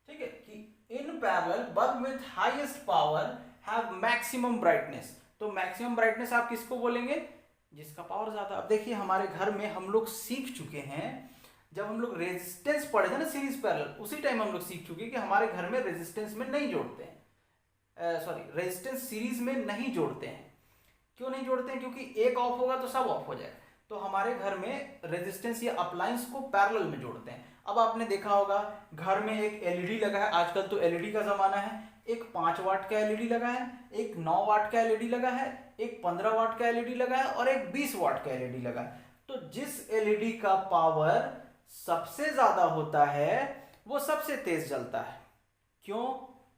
ठीक है, कि in parallel bulb with highest power have maximum brightness. तो मैक्सिमम ब्राइटनेस आप किसको बोलेंगे, जिसका पावर ज्यादा। अब देखिए हमारे घर में हम लोग सीख चुके हैं, जब हम लोग रेजिस्टेंस पढ़े थे ना सीरीज पैरेलल, उसी टाइम हम लोग सीख चुके हैं कि हमारे घर में रेजिस्टेंस में नहीं जोड़ते हैं, रेजिस्टेंस सीरीज में नहीं जोड़ते हैं। क्यों नहीं जोड़ते हैं, क्योंकि एक ऑफ होगा तो सब ऑफ हो जाएगा। तो हमारे घर में रेजिस्टेंस या अप्लायंस को पैरेलल में जोड़ते हैं। अब आपने देखा होगा घर में एक एलईडी लगा है, आजकल तो एलईडी का जमाना है, एक 5 वाट का एलईडी लगा है, एक 9 वाट का एलईडी लगा है, एक 15 वाट का एलईडी लगा है और एक 20 वाट का एलईडी लगा है। तो जिस एलईडी का पावर सबसे ज्यादा होता है वो सबसे तेज जलता है। क्यों,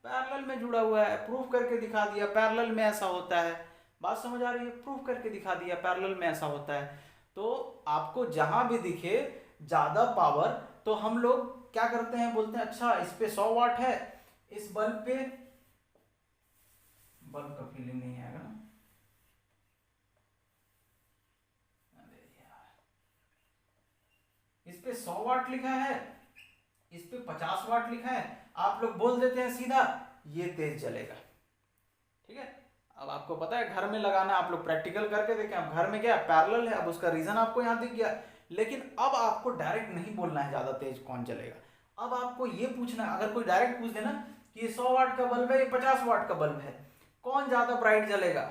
पैरेलल में जुड़ा हुआ है, प्रूफ करके दिखा दिया पैरेलल में ऐसा होता है। बात समझ आ रही है, प्रूफ करके दिखा दिया पैरेलल में ऐसा होता है। तो आपको जहां भी दिखे ज्यादा पावर, तो हम लोग क्या करते हैं, बोलते हैं अच्छा इस पे 100 वाट है, इस बल्ब पे, बल्ब का फीलिंग नहीं आएगा ना, अरे यार, इस पे 100 वाट लिखा है, इस पे 50 वाट लिखा है, आप लोग बोल देते हैं सीधा ये तेज जलेगा, ठीक है। अब आपको पता है घर में लगाना, आप लोग प्रैक्टिकल करके देखें, अब घर में क्या पैरेलल है, अब उसका रीजन आपको यहाँ दिख गया। लेकिन अब आपको डायरेक्ट नहीं बोलना है ज्यादा तेज कौन जलेगा, अब आपको ये पूछना है, अगर कोई डायरेक्ट पूछ देना कि ये 100 वाट का बल्ब है, ये 50 वाट का बल्ब है, कौन ज्यादा ब्राइट जलेगा,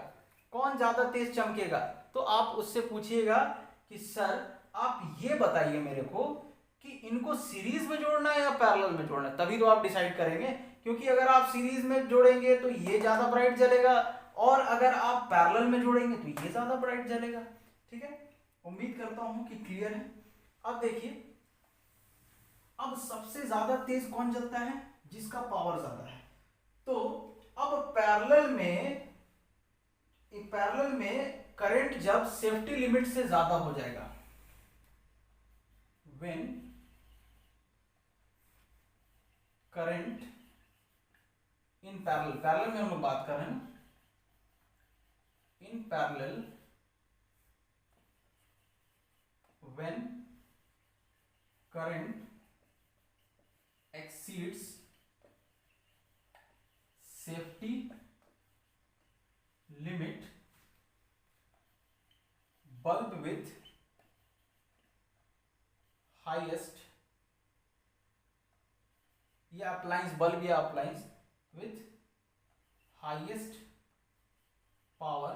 कौन ज्यादा तेज चमकेगा, तो आप उससे पूछिएगा कि सर आप ये बताइए मेरे को कि इनको सीरीज में जोड़ना है या पैरेलल में जोड़ना है, तभी तो आप डिसाइड करेंगे। क्योंकि अगर आप सीरीज में जोड़ेंगे तो ये ज्यादा ब्राइट जलेगा, और अगर आप पैरेलल में जोड़ेंगे तो ये ज्यादा ब्राइट जलेगा, ठीक है। उम्मीद करता हूं कि क्लियर है। अब देखिए अब सबसे ज्यादा तेज कौन चलता है? जिसका पावर ज्यादा है। तो अब पैरेलल में करंट जब सेफ्टी लिमिट से ज्यादा हो जाएगा, व्हेन करंट इन पैरेलल में हम लोग बात कर रहे हैं, in parallel when current exceeds safety limit, bulb with highest या अप्लायंस, बल्ब या अप्लायंस with highest पावर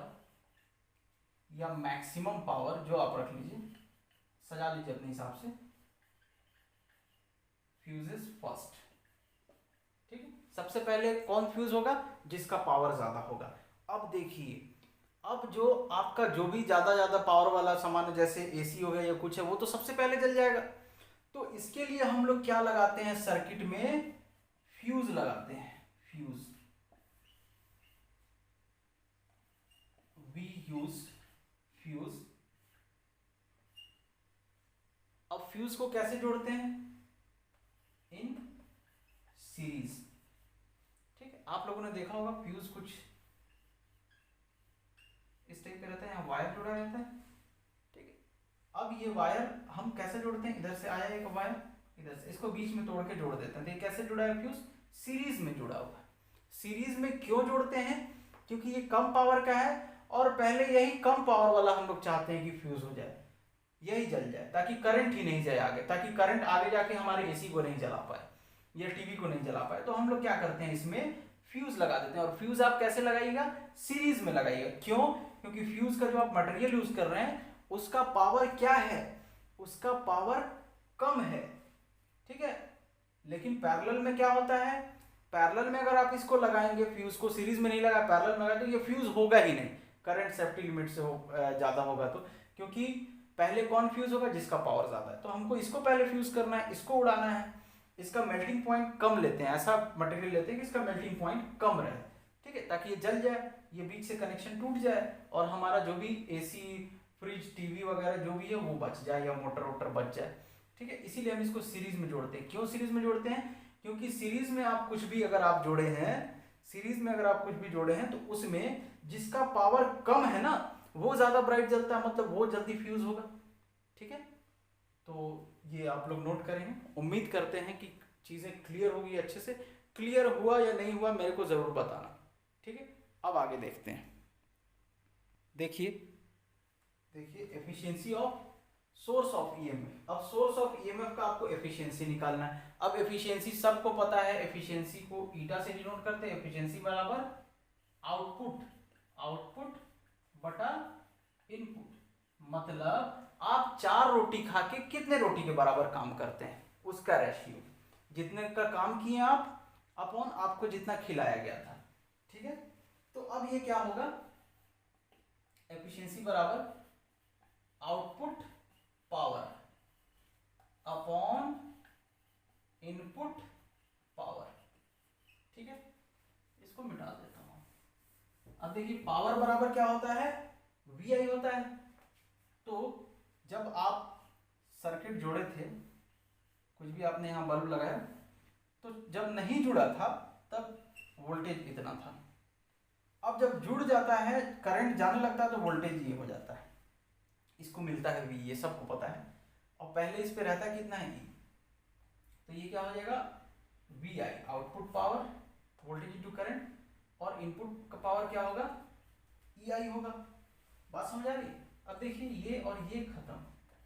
या मैक्सिमम पावर, जो आप रख लीजिए, सजा लीजिए अपने हिसाब से, फ्यूजेस फर्स्ट। ठीक है, सबसे पहले कौन फ्यूज होगा? जिसका पावर ज्यादा होगा। अब देखिए, अब जो आपका जो भी ज्यादा पावर वाला सामान है, जैसे एसी हो गया या कुछ है, वो तो सबसे पहले जल जाएगा। तो इसके लिए हम लोग क्या लगाते हैं? सर्किट में फ्यूज लगाते हैं। Fuse, we use fuse. अब फ्यूज को कैसे जोड़ते हैं? In series. ठीक है, आप लोगों ने देखा होगा फ्यूज कुछ इस टाइप पे रहता है, यहाँ वायर जुड़ा रहता है। ठीक है, अब ये वायर हम कैसे जोड़ते हैं? इधर से आया एक वायर, इधर से इसको बीच में तोड़ के जोड़ देते हैं। कैसे जुड़ा है फ्यूज? सीरीज में जुड़ा हुआ है। सीरीज में क्यों जोड़ते हैं? क्योंकि ये कम पावर का है और पहले यही कम पावर वाला हम लोग चाहते हैं कि फ्यूज हो जाए, यही जल जाए, ताकि करंट ही नहीं जाए आगे, ताकि करंट आगे जाके हमारे एसी को नहीं जला पाए या टीवी को नहीं जला पाए। तो हम लोग क्या करते हैं? इसमें फ्यूज लगा देते हैं। और फ्यूज आप कैसे लगाइएगा? सीरीज में लगाइएगा। क्यों? क्योंकि फ्यूज का जो आप मटेरियल यूज कर रहे हैं उसका पावर क्या है? उसका पावर कम है। ठीक है, लेकिन पैरेलल में क्या होता है? पैरेलल में अगर आप इसको लगाएंगे, फ्यूज को सीरीज में नहीं लगा, पैरेलल में लगा, तो ये फ्यूज होगा ही नहीं, करंट सेफ्टी लिमिट से ज्यादा होगा। तो क्योंकि पहले कौन फ्यूज होगा? जिसका पावर ज्यादा है। तो हमको इसको पहले फ्यूज करना है, इसको उड़ाना है। इसका मेल्टिंग पॉइंट कम लेते हैं, ऐसा मटेरियल लेते हैं कि इसका मेल्टिंग पॉइंट कम रहे। ठीक है, ताकि ये जल जाए, ये बीच से कनेक्शन टूट जाए और हमारा जो भी एसी, फ्रिज, टीवी वगैरह जो भी है वो बच जाए, या मोटर वोटर बच जाए। ठीक है, इसीलिए हम इसको सीरीज में जोड़ते हैं। क्यों सीरीज में जोड़ते हैं? क्योंकि सीरीज में आप कुछ भी अगर आप जोड़े हैं, सीरीज में अगर आप कुछ भी जोड़े हैं, तो उसमें जिसका पावर कम है ना, वो ज्यादा ब्राइट जलता है, मतलब वो जल्दी फ्यूज होगा। ठीक है, तो ये आप लोग नोट करेंगे। उम्मीद करते हैं कि चीजें क्लियर होगी अच्छे से। क्लियर हुआ या नहीं हुआ मेरे को जरूर बताना। ठीक है, अब आगे देखते हैं। देखिए efficiency of source of EMF. अब सोर्स ऑफ ईएमएफ का आपको एफिशिएंसी निकालना है। अब एफिशिएंसी सबको पता है, एफिशिएंसी को ईटा से डिनोट करते हैं। एफिशिएंसी बराबर आउटपुट बटा इनपुट। मतलब आप 4 रोटी खा के कितने रोटी के बराबर काम करते हैं, उसका रेशियो, जितने का काम किए आप अपॉन आपको जितना खिलाया गया था। ठीक है, तो अब ये क्या होगा? एफिशिएंसी बराबर output power upon input power. ठीक है, इसको मिटा देता हूं। अब देखिए, पावर बराबर क्या होता है? VI होता है। तो जब आप सर्किट जोड़े थे, कुछ भी आपने यहां बल्ब लगाया, तो जब नहीं जुड़ा था तब वोल्टेज इतना था। अब जब जुड़ जाता है, करंट जाने लगता है, तो वोल्टेज ये हो जाता है, इसको मिलता है V, ये सबको पता है। और पहले इस पे रहता है कितना है E, तो ये क्या हो जाएगा? VI output power, voltage into current, और इनपुट का पावर क्या होगा? EI होगा। बात समझ आ रही? अब देखिए, ये और ये खत्म,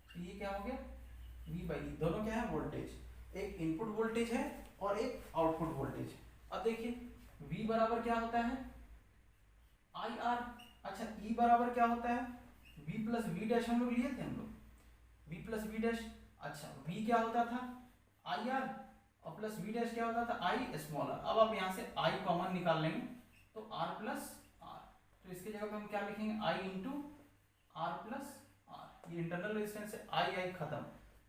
तो ये क्या हो गया? V/E। दोनों क्या है? वोल्टेज। एक इनपुट वोल्टेज है और एक आउटपुट वोल्टेज। अब देखिए, V बराबर क्या होता है? IR। अच्छा, E बराबर क्या होता है? V प्लस V डैश हम लोग लिए थे, V प्लस V डैश। अच्छा, V क्या होता था? IR, और प्लस V डैश क्या होता था? I smaller. अब आप यहाँ से I कॉमन निकाल लेंगे, तो R प्लस R। तो इसकी जगह पे हम क्या लिखेंगे? I into R plus R। ये इंटरनल रेजिस्टेंस है, I खत्म।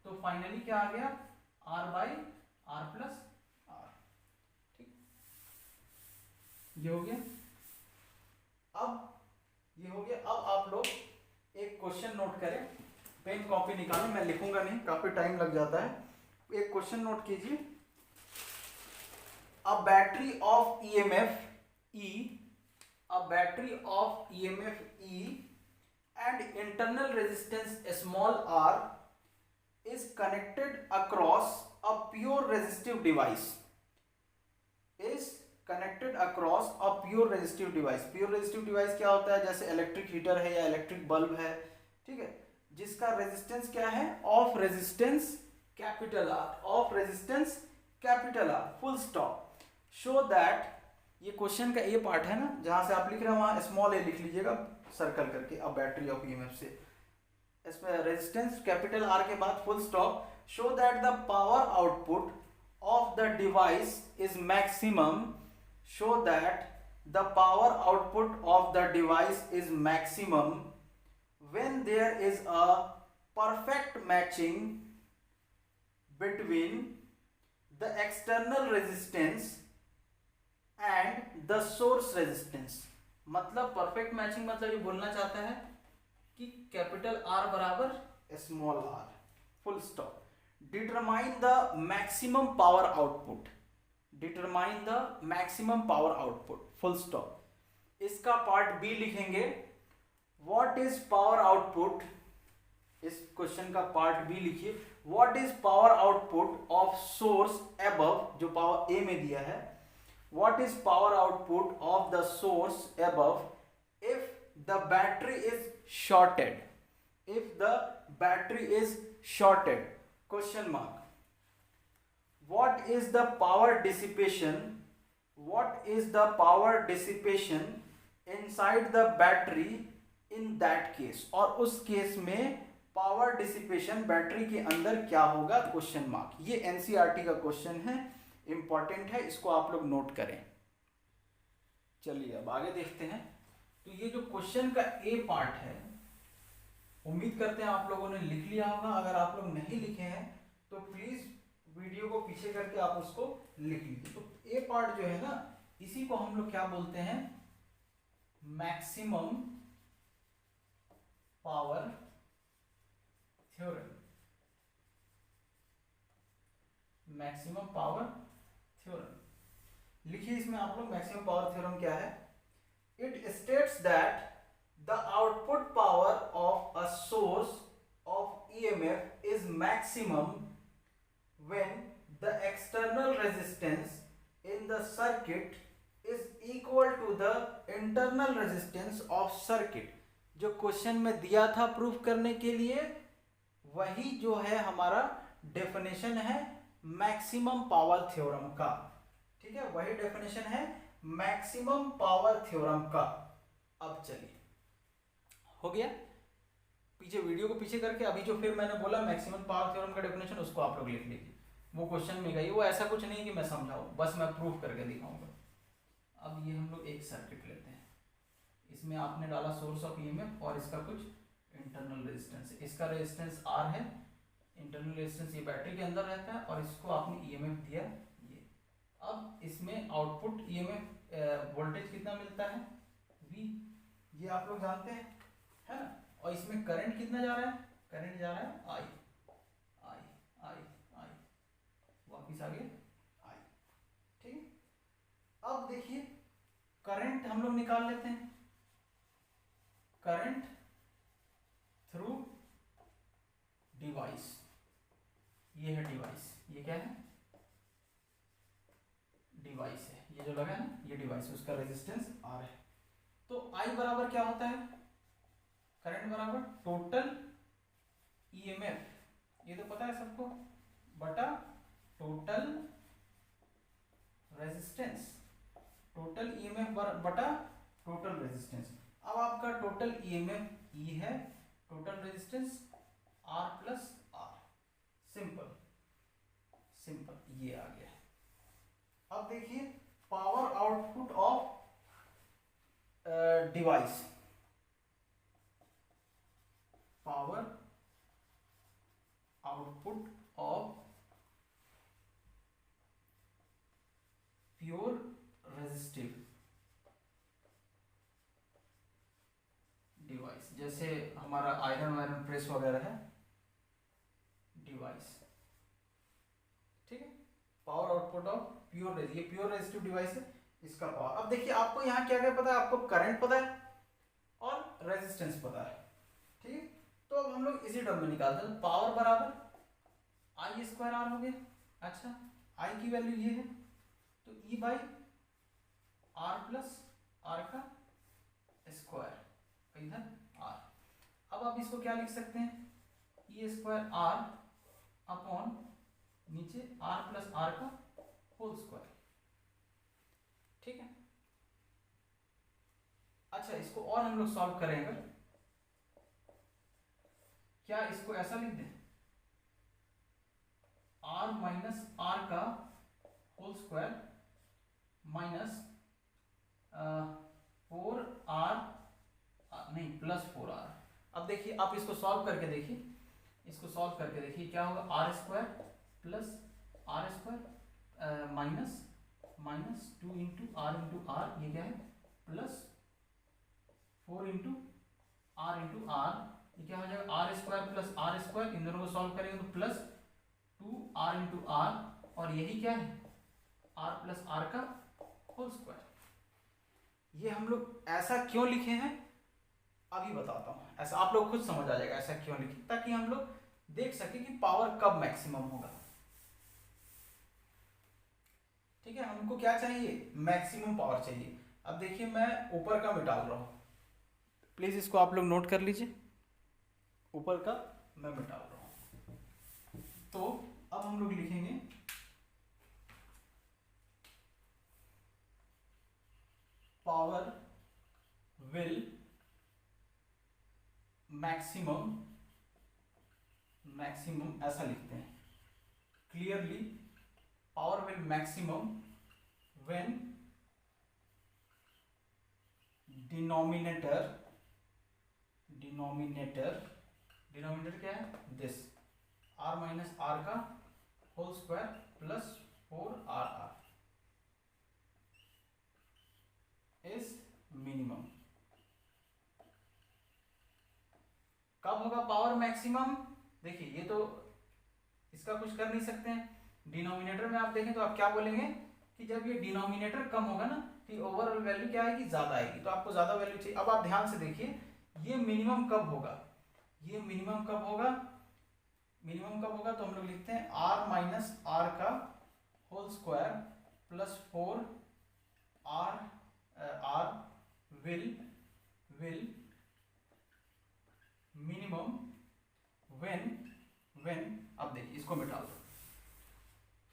तो फाइनली क्या आ गया? R by R plus R। ठीक, ये हो गया। अब ये हो गया। अब आप लोग एक क्वेश्चन नोट करें, पेन कॉपी निकालें, मैं लिखूंगा नहीं, काफी टाइम लग जाता है। एक क्वेश्चन नोट कीजिए। A battery of EMF E, a battery of EMF E and internal resistance small r is connected across a pure resistive device, is connected across a pure resistive device। pure resistive device क्या होता है? जैसे electric heater है या electric bulb है, ठीक है, जिसका रेजिस्टेंस क्या है? Of resistance capital R, of resistance capital R, full stop. Show that, ये क्वेश्चन का ए पार्ट है ना, जहां से आप लिख रहे हैं वहां स्मॉल ए लिख लीजिएगा सर्कल करके। अब बैटरी ऑफ ईएमएफ से इसमें रेजिस्टेंस कैपिटल आर के बाद full stop. Show that the power output of the device is maximum, show that the power output of the device is maximum when there is a perfect matching between the external resistance and the source resistance। मतलब perfect matching मतलब ये बोलना चाहता है कि capital R बराबर small R, full stop. Determine the maximum power output, determine the maximum power output, full stop. इसका part B लिखेंगे, व्हाट इज पावर आउटपुट, इस क्वेश्चन का पार्ट बी लिखिए, what is power output of source above, जो power A में दिया है, what is power output of the source above if the battery is shorted, if the battery is shorted, question mark. What is the power dissipation, what is the power dissipation inside the battery in that case, और उस case में power dissipation battery के अंदर क्या होगा, question mark. ये NCERT का question है, इंपॉर्टेंट है, इसको आप लोग नोट करें। चलिए अब आगे देखते हैं। तो ये जो क्वेश्चन का ए पार्ट है, उम्मीद करते हैं आप लोगों ने लिख लिया होगा। अगर आप लोग नहीं लिखे हैं तो प्लीज वीडियो को पीछे करके आप उसको लिख लीजिए। तो ए पार्ट जो है ना, इसी को हम लोग क्या बोलते हैं, maximum power theorem, maximum power theorem लिखिए। इसमें आप लोग मैक्सिमम पावर थ्योरम क्या है, it states that the output power of a source of EMF is maximum when the external resistance in the circuit is equal to the internal resistance of circuit. जो question में दिया था proof करने के लिए, वही जो है हमारा डेफिनेशन है मैक्सिमम पावर थ्योरम का। ठीक है, वही डेफिनेशन है मैक्सिमम पावर थ्योरम का। अब चलिए, हो गया। पीछे वीडियो को पीछे करके अभी जो फिर मैंने बोला मैक्सिमम पावर थ्योरम का डेफिनेशन, उसको आप लोग लिख लीजिए। वो क्वेश्चन में गई, वो ऐसा कुछ नहीं कि मैं समझाऊं, बस मैं प्रूफ करके दिखाऊंगा। अब ये हम लोग एक सर्किट लेते हैं, इसमें आपने डाला सोर्स ऑफ ईएमएफ और इसका कुछ इंटरनल रेजिस्टेंस है। इसका रेजिस्टेंस आर है, इंटरनल रेजिस्टेंस ये बैटरी के अंदर रहता है, और इसको आपने ईएमएफ दिया ये। अब इसमें आउटपुट ईएमएफ वोल्टेज कितना मिलता है, वी, ये आप लोग जानते हैं, है ना। और इसमें करंट कितना जा रहा है, करंट जा रहा है आई, आई आई आई, वापिस आगे आई। ठीक है, अब देखिए करंट हम लोग निकाल लेते हैं। करंट थ्रू डिवाइस, ये है डिवाइस, ये क्या है, डिवाइस है, ये जो लगा है ना, ये डिवाइस, उसका रेजिस्टेंस आर है। तो आई बराबर क्या होता है, करंट बराबर टोटल ईएमएफ, ये तो पता है सबको, बटा टोटल रेजिस्टेंस, टोटल ईएमएफ बटा टोटल रेजिस्टेंस। अब आपका टोटल ईएमएफ ई है, total resistance R plus R, simple simple, ये आ गया। अब देखिए power output of device, power output of जैसे हमारा आयरन वायरन प्रेस वगैरह है डिवाइस, ठीक है। Power output of pure resistive, ये प्योर रेजिस्टिव डिवाइस है, इसका पावर। अब देखिए आपको यहाँ क्या क्या पता है, आपको करंट पता है और रेजिस्टेंस पता है, ठीक है। तो अब हम लोग इसी टर्म में निकालते हैं, पावर बराबर आई स्क्वायर आर हो गया। अच्छा, आई की वैल्यू ये है, तो ई बाई आर प्लस आर का स्क्वायर, इधर आर। अब आप इसको क्या लिख सकते हैं, ई स्क्वायर आर अपॉन नीचे आर प्लस आर का होल स्क्वायर, ठीक है। अच्छा, इसको और हम लोग सॉल्व करेंगे, क्या इसको ऐसा लिख दें, आर माइनस आर का होल स्क्वायर माइनस 4r नहीं प्लस 4r। अब देखिए आप इसको सॉल्व करके देखिए, इसको सॉल्व करके देखिए क्या होगा, R square plus R square minus minus 2 into R, ये क्या है प्लस 4 इंटू आर, ये क्या हो जाएगा R square plus R square, इन दोनों को सॉल्व करेंगे तो प्लस 2r इंटू आर, और यही क्या है आर प्लस आर का होल स्क्वायर। ये हम लोग ऐसा क्यों लिखे हैं अभी बताता हूं, ऐसा आप लोग खुद समझ आ जाएगा ऐसा क्यों लिखे, ताकि हम लोग देख सके कि पावर कब मैक्सिमम होगा, ठीक है। हमको क्या चाहिए, मैक्सिमम पावर चाहिए। अब देखिए मैं ऊपर का मिटा रहा हूं, प्लीज इसको आप लोग नोट कर लीजिए, ऊपर का मैं मिटा रहा हूं। तो अब हम लोग लिखेंगे पावर विल मैक्सिमम, ऐसा लिखते हैं clearly, power will maximum when denominator क्या है दिस, आर माइनस आर का whole square plus 4r is minimum. कब होगा पावर मैक्सिमम, देखिए ये तो इसका कुछ कर नहीं सकते हैं, डिनोमिनेटर में आप देखें तो आप क्या बोलेंगे कि जब ये डिनोमिनेटर कम होगा ना तो ओवरऑल वैल्यू क्या आएगी, ज्यादा आएगी, तो आपको ज्यादा वैल्यू चाहिए। अब आप ध्यान से देखिए ये मिनिमम कब होगा, तो हम लोग लिखते हैं आर माइनस आर का whole square plus 4r will minimum when अब देखिए इसको मिटा दो,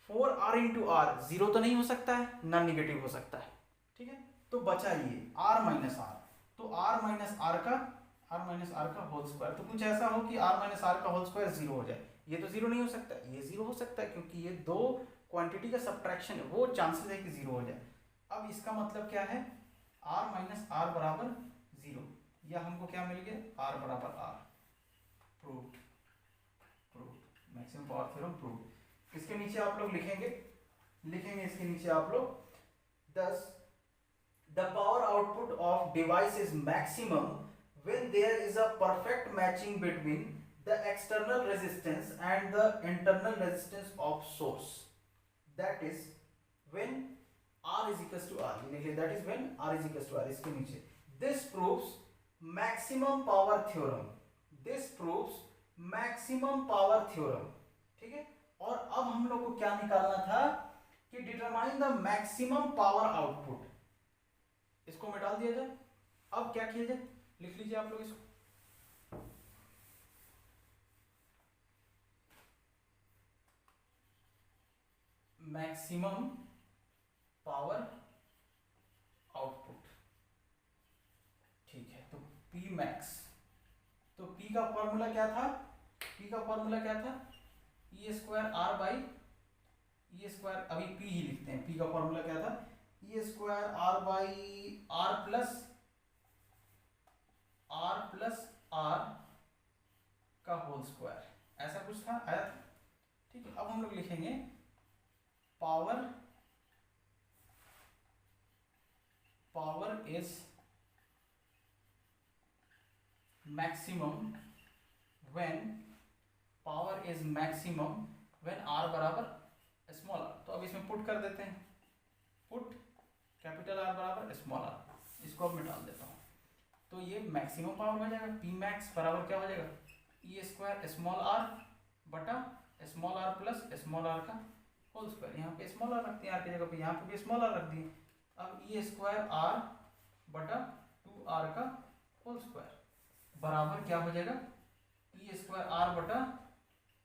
4r इंटू आर जीरो तो नहीं हो सकता है, नॉन निगेटिव हो सकता है, ठीक है। तो बचा ये r माइनस आर, तो r माइनस आर का होल स्क्वायर, तो कुछ ऐसा हो कि r माइनस आर का होल स्क्वायर जीरो हो जाए, ये तो जीरो नहीं हो सकता, ये जीरो हो सकता है क्योंकि ये दो क्वांटिटी का सब्ट्रैक्शन है, वो चांसेस है कि जीरो हो जाए। अब इसका मतलब क्या है, r माइनस आर बराबर जीरो, या हमको क्या मिल गया r बराबर r, proved maximum power theorem proved. इसके नीचे आप लोग लिखेंगे इसके नीचे आप लोग 10 the power output of device is maximum when there is a perfect matching between the external resistance and the internal resistance of source, that is when r is equals to r, that is when r is equals to r। इसके नीचे this proves maximum power theorem, ठीक है। और अब हम लोग को क्या निकालना था कि determine the maximum power output, इसको मिटा दिया जाए। अब क्या किया जाए, लिख लीजिए आप लोग इसको, मैक्सिमम पावर आउटपुट, ठीक है। तो P मैक्स, तो P का फॉर्मूला क्या था, E square R by E square, अभी P ही लिखते हैं, P का फॉर्मूला क्या था, E square R by R plus R का होल स्क्वायर, ऐसा कुछ था, आया था, ठीक है। अब हम लोग लिखेंगे power is maximum when power is maximum when R बराबर स्मॉल आर। तो अब इसमें पुट कर देते हैं, पुट कैपिटल आर बराबर स्मॉल आर, इसको अब मैं डाल देता हूँ। तो ये मैक्सिमम पावर हो जाएगा, पी मैक्स बराबर क्या हो जाएगा, ई स्क्वायर स्मॉल आर बटा small R plus small R का होल स्क्वायर। यहाँ पे स्मॉल आर रखते हैं आर की जगह पे, यहाँ पे भी स्मॉल आर रख दिए। अब ई स्क्वायर आर बटा 2r का होल स्क्वायर बराबर क्या हो जाएगा, ई स्क्वायर आर बटा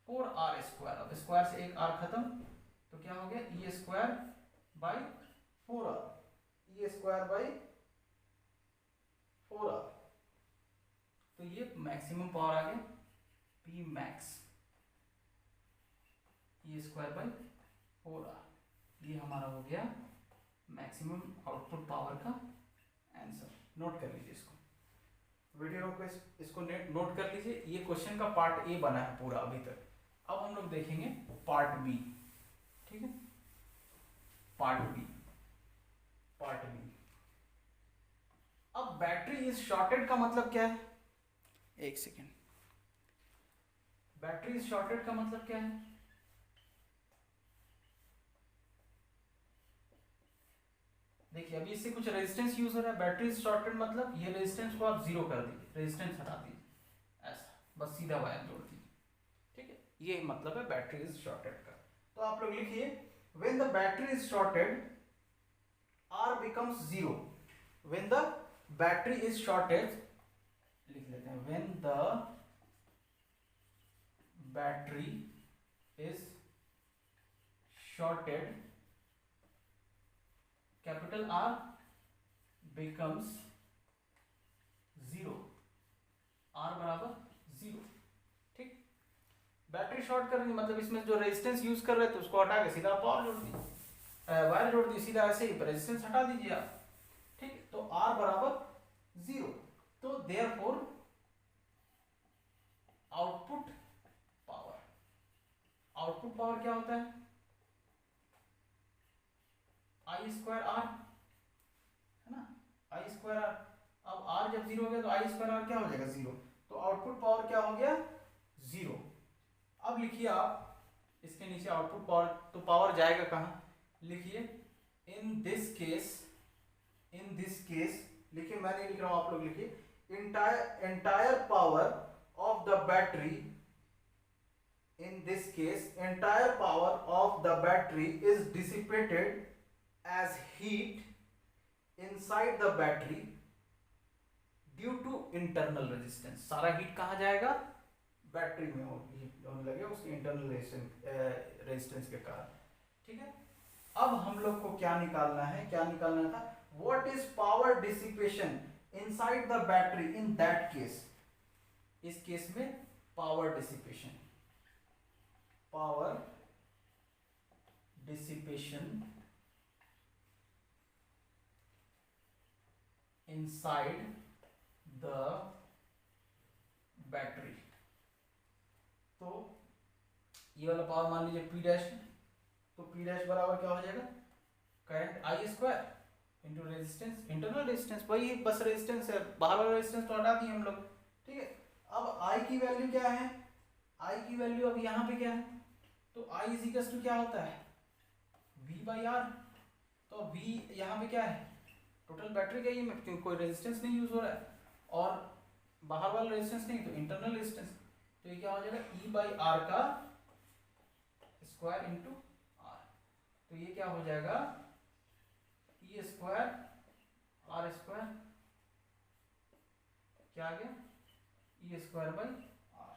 4r स्क्वायर। अब स्क्वायर से एक आर खत्म, तो क्या हो गया, E square by 4r, E square by 4r। तो ये मैक्सिमम पावर आ गया P max E square by 4r। ये हमारा हो गया मैक्सिमम आउटपुट पावर का आंसर। नोट कर लीजिए इसको, वीडियो को इसको नोट कर लीजिए। ये क्वेश्चन का पार्ट ए बना है पूरा अभी तक। अब हम लोग देखेंगे पार्ट बी, ठीक है, पार्ट बी। अब बैटरी इज शॉर्टेड का मतलब क्या है, एक सेकेंड, बैटरी इज शॉर्टेड का मतलब क्या है, देखिए अभी इससे कुछ रेजिस्टेंस यूज हो रहा है। बैटरी इज शॉर्टेड मतलब ये रेजिस्टेंस को आप जीरो कर दीजिए, रेजिस्टेंस हटा दीजिए, ऐसा बस सीधा वायर जोड़ दीजिए, ठीक है, ये मतलब है बैटरी इज शॉर्टेड का। तो आप लोग लिखिए when the battery is shorted R becomes zero. When the battery is shorted, लिख लेते हैं, when the battery is shorted capital R becomes zero, R बराबर जीरो, ठीक। बैटरी शॉर्ट करनी मतलब इसमें जो रेजिस्टेंस यूज कर रहे थे उसको हटा के सीधा पावर जोड़ दी, वायर जोड़ दी, सीधा ऐसे ही रेजिस्टेंस हटा दीजिए आप, ठीक। तो आर बराबर जीरो। तो देयरफॉर आउटपुट पावर क्या होता है, आई स्क्वायर आर, है ना, आई स्क्वायर आर। अब आर जब जीरो हो गया तो आई स्क्वायर आर क्या हो जाएगा, जीरो। तो आउटपुट पावर क्या हो गया, जीरो। अब लिखिए आप इसके नीचे आउटपुट पावर, तो पावर जाएगा कहाँ, लिखिए इन दिस केस लिखिए, मैं नहीं लिख रहा हूं, आप लोग लिखिए, entire power of the battery, in this case entire power of the battery is dissipated as heat inside the battery due to internal resistance। सारा हीट कहाँ जाएगा, बैटरी में होने लगेगा उसके इंटरनल रेजिस्टेंस के कारण, ठीक है। अब हम लोग को क्या निकालना था, what is power dissipation inside the battery in that case. इस केस में power dissipation inside the battery. तो ये वाला पावर मान लीजिए P डैश, तो P डैश बराबर क्या हो जाएगा, current I square into resistance, internal resistance, वही बस रेजिस्टेंस है, बाहर वाला रेजिस्टेंस तो हटा दिए हम लोग, ठीक है। अब I की वैल्यू क्या है, I की वैल्यू अब यहाँ पे क्या है, तो I इज इक्वल टू क्या होता है, V बाई आर। तो V यहाँ पे क्या है, टोटल बैटरी का ही, क्योंकि कोई रेजिस्टेंस नहीं यूज हो रहा है और बाहर वाला रेजिस्टेंस नहीं, तो इंटरनल रेजिस्टेंस। तो ये क्या हो जाएगा, ई बाई आर का स्क्वायर इंटू आर। तो ये क्या हो जाएगा, ई स्क्वायर आर स्क्वायर, क्या आ गया, ई स्क्वायर बाई आर।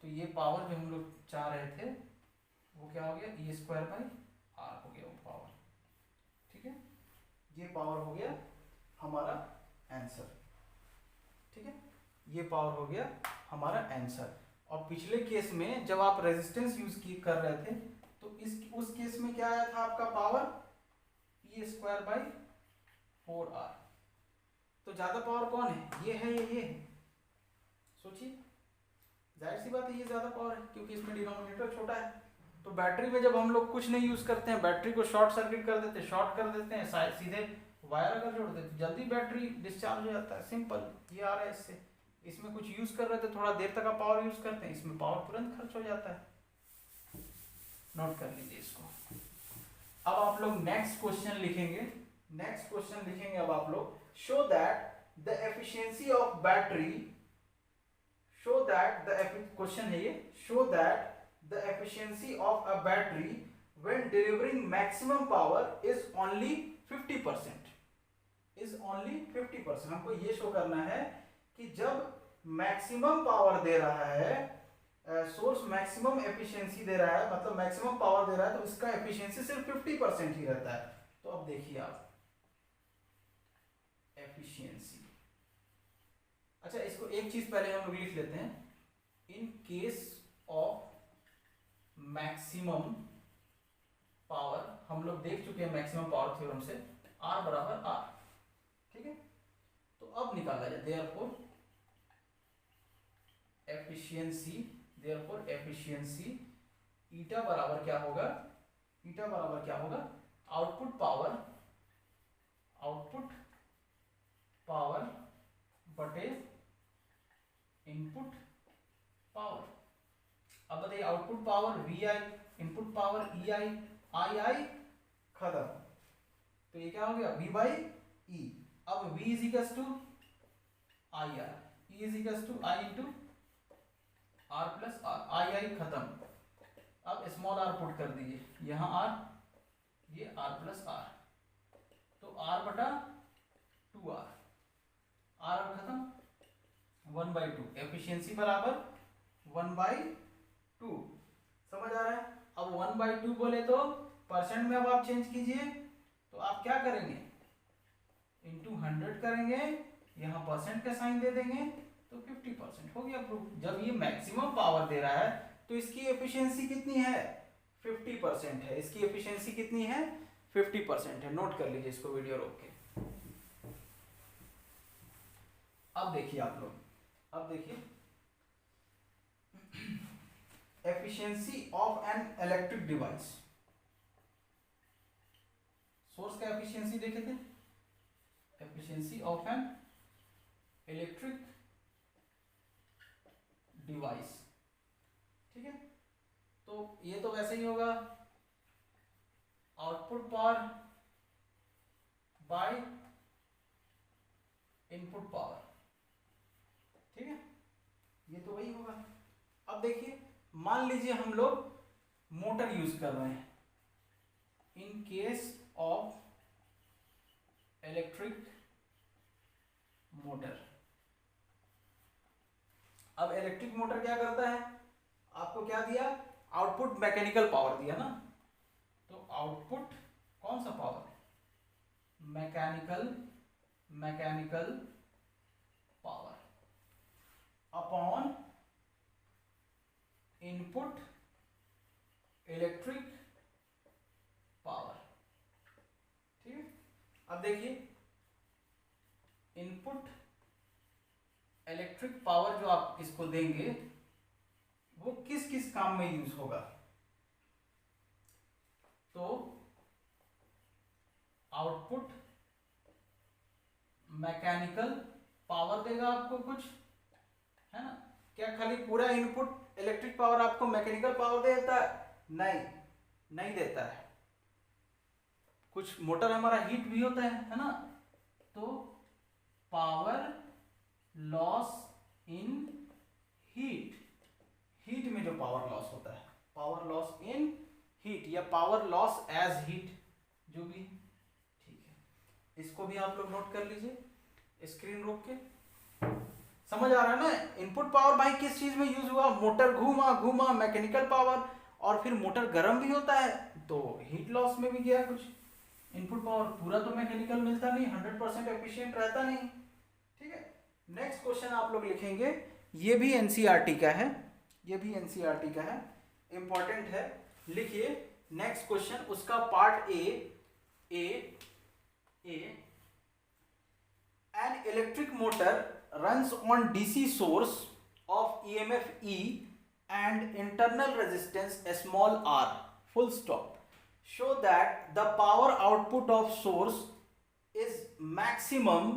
तो ये पावर जो हम लोग चाह रहे थे वो क्या हो गया, ई स्क्वायर बाई आर हो गया वो पावर, ठीक है। ये पावर हो गया हमारा आंसर, ठीक है, ये पावर हो गया हमारा आंसर। और पिछले केस में जब आप रेजिस्टेंस यूज कर रहे थे तो उस केस में क्या आया था आपका power, E square by 4r। तो ज्यादा पावर कौन है, ये है ये है, सोचिए, जाहिर सी बात है ये ज्यादा पावर है क्योंकि इसमें डिनोमिनेटर छोटा है। तो बैटरी में जब हम लोग कुछ नहीं यूज करते हैं, बैटरी को शॉर्ट सर्किट कर देते हैं, शॉर्ट कर देते हैं, सीधे वायर अगर जोड़ देते जल्दी बैटरी डिस्चार्ज हो जाता है, सिंपल, ये आ रहा है इससे। इसमें कुछ यूज कर रहे थे, थोड़ा देर तक आप पावर यूज करते हैं, इसमें पावर तुरंत खर्च हो जाता है। नोट कर लीजिए इसको। अब आप लोग नेक्स्ट क्वेश्चन लिखेंगे। नेक्स्ट क्वेश्चन लिखेंगे अब आप लोग, show that the efficiency of battery, show that the question है ये, show that the efficiency of a battery when delivering maximum power is only 50%, is only 50%। हमको ये शो करना है कि जब मैक्सिमम पावर दे रहा है, सोर्स मैक्सिमम एफिशिएंसी दे रहा है, मतलब मैक्सिमम पावर दे रहा है, तो इसका एफिशिएंसी सिर्फ 50% ही रहता है। तो अब देखिए आप एफिशिएंसी, अच्छा इसको एक चीज पहले हम लोग लिख लेते हैं, in case of maximum power, हम लोग देख चुके हैं मैक्सिमम पावर थ्योरम से, R बराबर R, ठीक है। तो अब निकाला जाए therefore efficiency, therefore efficiency eta बराबर क्या होगा, ईटा बराबर क्या होगा, आउटपुट पावर, आउटपुट पावर बटे इनपुट पावर। अब बताइए output power VI, input power EI, II खत्म, तो ये क्या हो गया V बाई E। अब V is equals to IR, E is equals to I into R plus R, II खत्म। अब स्मॉल r पुट कर दीजिए, यहाँ R, ये R प्लस R, तो R बटा 2R, R खत्म, 1/2, एफिशिएंसी बराबर 1/2, समझ आ रहा है। अब 1/2 बोले तो परसेंट में अब आप चेंज कीजिए, तो आप क्या करेंगे, इंटू 100 करेंगे, यहाँ परसेंट का साइन दे देंगे, तो 50% हो गया प्रूफ। जब ये मैक्सिमम पावर दे रहा है तो इसकी एफिशिएंसी कितनी है, 50% है, इसकी एफिशिएंसी कितनी है, 50% है। नोट कर लीजिए इसको वीडियो रोक के। अब देखिए आप लोग, अब देखिए efficiency of an electric device, source का एफिशिएंसी देखे थे, efficiency of an electric device, ठीक है। तो ये तो वैसे ही होगा output power by input power, ठीक है, ये तो वही होगा। अब देखिए मान लीजिए हम लोग मोटर यूज कर रहे हैं, in case of electric motor. अब इलेक्ट्रिक मोटर क्या करता है, आपको क्या दिया, आउटपुट मैकेनिकल पावर दिया ना, तो आउटपुट कौन सा power, mechanical power upon input electric power, ठीक है। अब देखिए इनपुट इलेक्ट्रिक पावर जो आप इसको देंगे वो किस किस काम में यूज होगा, तो आउटपुट मैकेनिकल पावर देगा आपको कुछ, है ना। क्या खाली पूरा इनपुट इलेक्ट्रिक पावर आपको मैकेनिकल पावर देता है, नहीं देता है। कुछ मोटर हमारा हीट भी होता है ना, तो पावर लॉस इन हीट में जो पावर लॉस होता है, पावर लॉस इन हीट या पावर लॉस एज हीट, जो भी, ठीक है। इसको भी आप लोग नोट कर लीजिए, स्क्रीन रोक के। समझ आ रहा है ना, इनपुट पावर भाई किस चीज में यूज हुआ, मोटर घूमा मैकेनिकल पावर, और फिर मोटर गर्म भी होता है तो हीट लॉस में भी गया कुछ इनपुट पावर, पूरा तो मैकेनिकल मिलता नहीं, 100% एफिशिएंट रहता नहीं, ठीक है। नेक्स्ट क्वेश्चन आप लोग लिखेंगे, ये भी एनसीईआरटी का है, ये भी एनसीईआरटी का है, इंपॉर्टेंट है, लिखिए नेक्स्ट क्वेश्चन, उसका part A N electric motor runs on DC source of EMF E and internal resistance small r, full stop. Show that the power output of source is maximum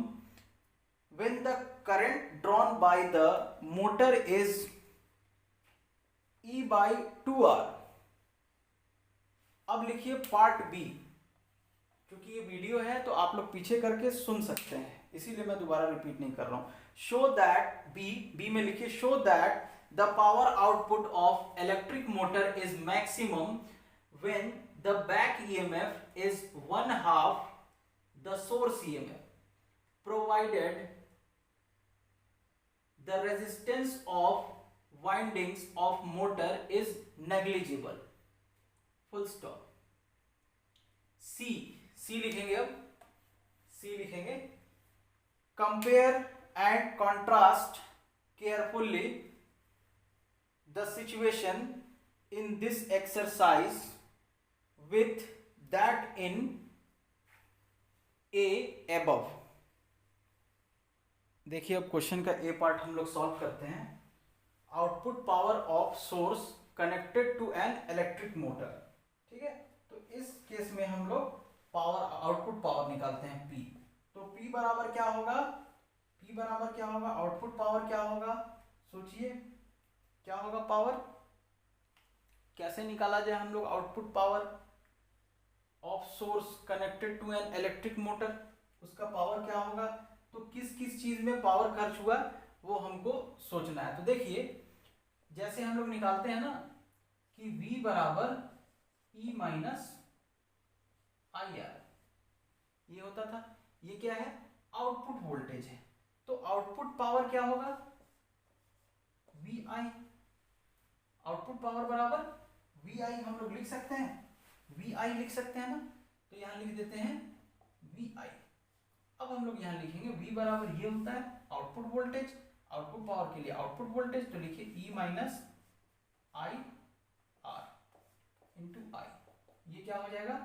when the current drawn by the motor is E by 2R। अब लिखिए part B, क्योंकि ये video है तो आप लोग पीछे करके सुन सकते हैं, इसीलिए मैं दोबारा रिपीट नहीं कर रहा हूं। शो दैट बी में लिखिए show that the power output of electric motor is maximum when the back EMF is 1/2 the source EMF provided the resistance of windings of motor is negligible. Full stop. C लिखेंगे, अब C लिखेंगे, compare and contrast carefully the situation in this exercise with that in A above. देखिए अब question का ए part हम लोग solve करते हैं। Output power of source connected to an electric motor, ठीक है। तो इस केस में हम लोग पावर आउटपुट पावर निकालते हैं P। तो P बराबर क्या होगा, P बराबर क्या होगा, आउटपुट पावर क्या होगा, सोचिए क्या होगा पावर, कैसे निकाला जाए हम लोग output power of source connected to an electric motor, उसका पावर क्या होगा। तो किस किस चीज में पावर खर्च हुआ वो हमको सोचना है। तो देखिए जैसे हम लोग निकालते हैं ना कि V बराबर E माइनस IR, ये होता था, ये क्या है आउटपुट वोल्टेज है। तो आउटपुट पावर क्या होगा VI, आउटपुट पावर बराबर VI हम लोग लिख सकते हैं, VI लिख सकते हैं ना, तो यहां लिख देते हैं VI। अब हम लोग यहां लिखेंगे V बराबर ये होता है आउटपुट वोल्टेज, आउटपुट पावर के लिए आउटपुट वोल्टेज, तो लिखिए E minus IR into I, ये क्या हो जाएगा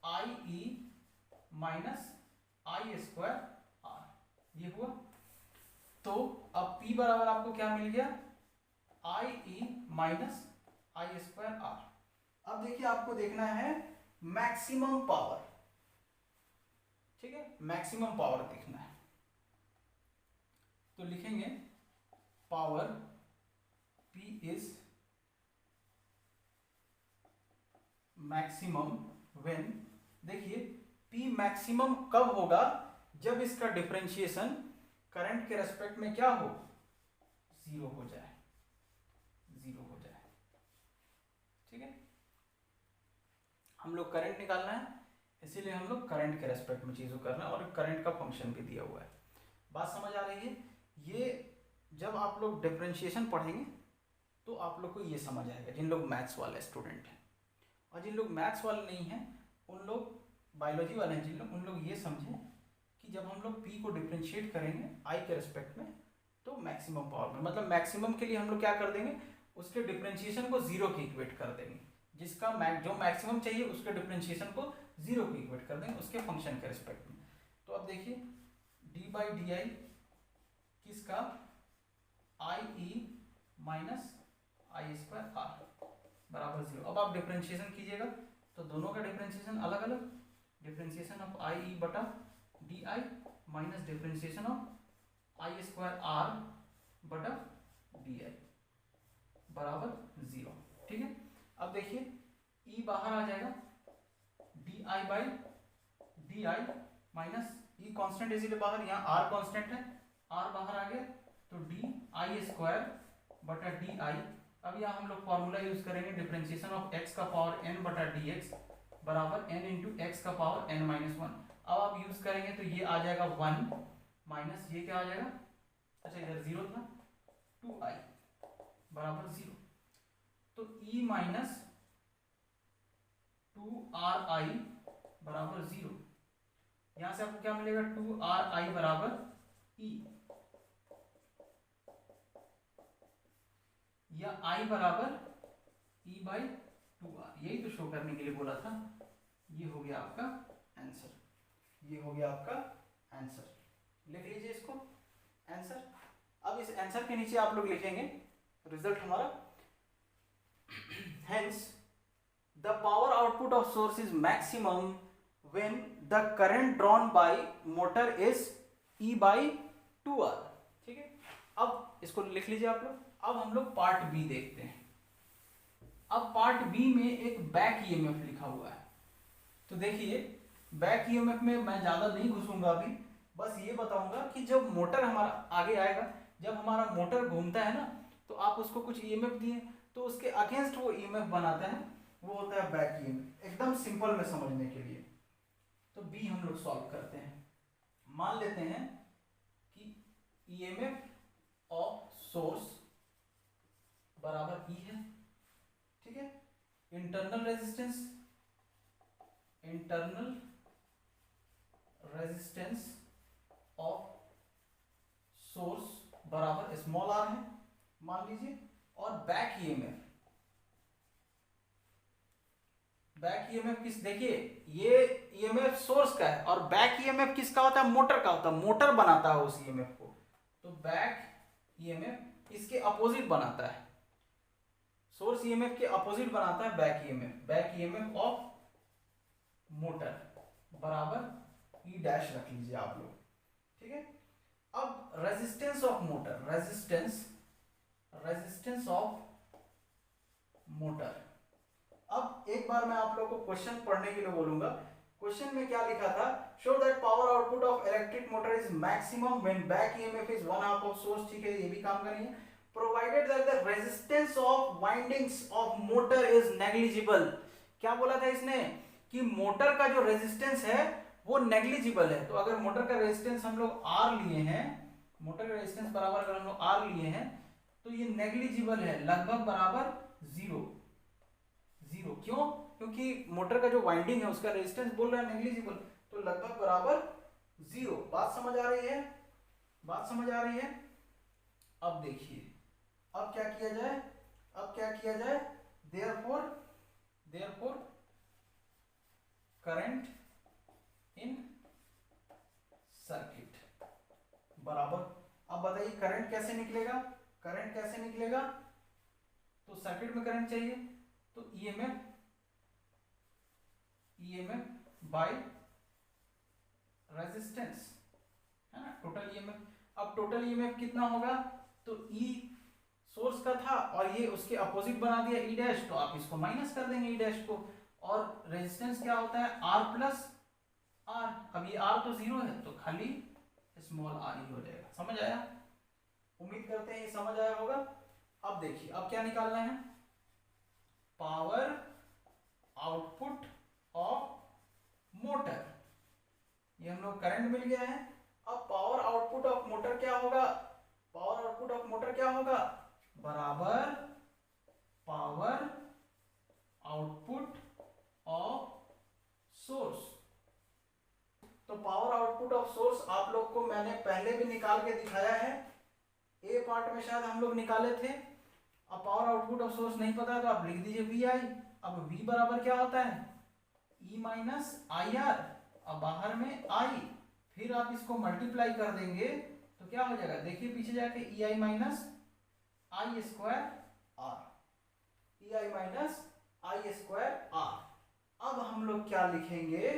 IE माइनस I² R, ये हुआ। तो अब P बराबर आपको क्या मिल गया IE माइनस I² R। अब देखिए आपको देखना है मैक्सिमम पावर, ठीक है, मैक्सिमम पावर देखना है। तो लिखेंगे power P is maximum when, देखिए P मैक्सिमम कब होगा, जब इसका डिफरेंशिएशन करंट के रेस्पेक्ट में क्या हो, जीरो हो जाए, जीरो हो जाए, ठीक है। हम लोग करंट निकालना है, इसीलिए हम लोग करंट के रेस्पेक्ट में चीजों करना है, और करंट का फंक्शन भी दिया हुआ है। बात समझ आ रही है। ये जब आप लोग डिफरेंशिएशन पढ़ेंगे तो आप लोग को ये समझ आएगा, जिन लोग मैथ्स वाले स्टूडेंट हैं। और जिन लोग मैथ्स वाले नहीं हैं, उन लोग बायोलॉजी वाले हैं जिन लोग, उन लोग ये समझें कि जब हम लोग P को डिफरेंशिएट करेंगे I के रेस्पेक्ट में, तो मैक्सिमम पावर में, मतलब मैक्सिमम के लिए हम लोग क्या कर देंगे, उसके डिफरेंशिएशन को जीरो के इक्वेट कर देंगे, जिसका जो मैक्सिमम चाहिए उसके डिफरेंशिएशन को जीरो के इक्वेट कर देंगे उसके फंक्शन के रेस्पेक्ट में। तो अब देखिए d/di किसका IE माइनस I² R बराबर 0। अब आप डिफरेंशिएशन कीजिएगा तो दोनों का डिफरेंशिएशन अलग अलग, डिफरेंशिएशन ऑफ IE बटा DI minus differentiation of I² R बटा DI बराबर 0, ठीक है। अब देखिए E बाहर आ जाएगा, DI by DI minus E constant इसीलिए बाहर, यहाँ R कांस्टेंट है, R बाहर आ गया तो DI² बटा DI। अब यहाँ हम लोग फॉर्मूला यूज करेंगे डिफरेंशिएशन ऑफ x का पावर n बटा dx बराबर n इंटू एक्स का पावर n माइनस 1। अब आप यूज करेंगे तो ये आ जाएगा 1 माइनस ये क्या आ जाएगा, अच्छा इधर 0 था, 2i बराबर 0। तो e माइनस 2ri बराबर 0। यहां से आपको क्या मिलेगा, 2ri बराबर e, या I बराबर E बाई 2R, यही तो शो करने के लिए बोला था। ये हो गया आपका आंसर, ये हो गया आपका आंसर, लिख लीजिए इसको आंसर। अब इस आंसर के नीचे आप लोग लिखेंगे रिजल्ट हमारा, hence the power output of source is maximum when the current drawn by motor is E by 2R। ठीक है, अब इसको लिख लीजिए आप लोग। अब हम लोग पार्ट बी देखते हैं। अब पार्ट बी में एक बैक ईएमएफ लिखा हुआ है। तो देखिए बैक ईएमएफ में मैं ज्यादा नहीं घुसूंगा अभी, बस ये बताऊंगा कि जब मोटर हमारा आगे आएगा, जब हमारा मोटर घूमता है ना, तो आप उसको कुछ ईएमएफ दिए तो उसके अगेंस्ट वो ईएमएफ बनाता है, वो होता है बैक ईएमएफ। एकदम सिंपल में समझने के लिए तो बी हम लोग सॉल्व करते हैं। मान लेते हैं कि ईएमएफ ऑफ सोर्स बराबर ई है। ठीक है, इंटरनल रेजिस्टेंस ऑफ सोर्स बराबर स्मॉल आर है मान लीजिए, और बैक ईएमएफ किस, देखिए ये ईएमएफ सोर्स का है और बैक ईएमएफ किसका होता है, मोटर का होता है, मोटर बनाता है उस ईएमएफ को। तो बैक ईएमएफ इसके अपोजिट बनाता है, सोर्स ईएमएफ के अपोजिट बनाता है बैक ईएमएफ ऑफ मोटर बराबर ई डैश रख लीजिए आप लोग। ठीक है, अब resistance of motor, resistance of motor. अब एक बार मैं आप लोगों को क्वेश्चन पढ़ने के लिए बोलूंगा। क्वेश्चन में क्या लिखा था, show that power output of electric motor is maximum when back EMF is 1/2 of source. ठीक है, ये भी काम करेंगे। Provided that the resistance of windings of motor is negligible. क्या बोला था इसने कि मोटर का जो रेजिस्टेंस है वो नेग्लिजिबल है। तो अगर मोटर का रेजिस्टेंस हम लोग आर लिए हैं, मोटर का रेजिस्टेंस बराबर अगर हम लोग आर लिए हैं तो ये नेग्लिजिबल है, लगभग बराबर जीरो। क्यों? क्योंकि मोटर का जो वाइंडिंग है उसका रेजिस्टेंस बोल रहा है नेग्लिजिबल, तो लगभग बराबर जीरो। बात समझ आ रही है? बात समझ आ रही है? अब देखिए अब क्या किया जाए, देयरफॉर करंट इन सर्किट बराबर। अब बताइए करंट कैसे निकलेगा, तो सर्किट में करंट चाहिए, तो ईएमएफ बाय रेजिस्टेंस है ना, टोटल ईएमएफ। अब टोटल ईएमएफ कितना होगा, तो ई सोर्स का था और ये उसके अपोजिट बना दिया ई डैश, तो आप इसको माइनस कर देंगे ई डैश को। और रेजिस्टेंस क्या होता है, आर प्लस आर। अब ये आर तो जीरो है तो खाली स्मॉल आर ही हो जाएगा। समझ आया? उम्मीद करते हैं ये समझ आया होगा। अब देखिए अब क्या निकालना है, पावर आउटपुट ऑफ मोटर। ये हम लोग करंट मिल गया है। अब पावर आउटपुट ऑफ मोटर क्या होगा, बराबर पावर आउटपुट ऑफ सोर्स। तो पावर आउटपुट ऑफ सोर्स आप लोग को मैंने पहले भी निकाल के दिखाया है, ए पार्ट में शायद हम लोग निकाले थे। अब पावर आउटपुट ऑफ सोर्स नहीं पता है तो आप लिख दीजिए वी आई। अब वी बराबर क्या होता है, ई माइनस आई आर, अब बाहर में आई, फिर आप इसको मल्टीप्लाई कर देंगे तो क्या हो जाएगा, देखिए पीछे जाके E I minus I square R, E I minus I square R. अब हम लोग क्या लिखेंगे,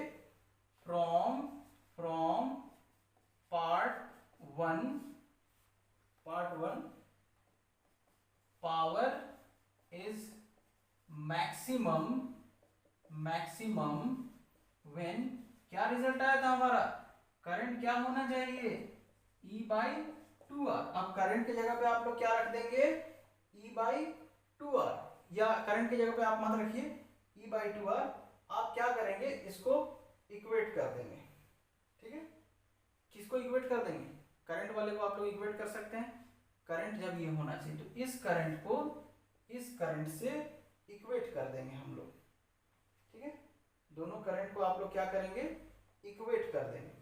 from part one power is maximum when, क्या रिजल्ट आया था हमारा, करंट क्या होना चाहिए, E बाई 2R। अब करंट की जगह पे आप लोग क्या रख देंगे, E बाई 2R, या करंट की जगह पे आप मत रखिए E बाई 2R। आप क्या करेंगे, इसको इक्वेट कर देंगे। ठीक है, किसको इक्वेट कर देंगे, करंट वाले को आप लोग इक्वेट कर सकते हैं। करंट जब ये होना चाहिए तो इस करंट को इस करंट से इक्वेट कर देंगे हम लोग। ठीक है, दोनों करंट को आप लोग क्या करेंगे, इक्वेट कर देंगे।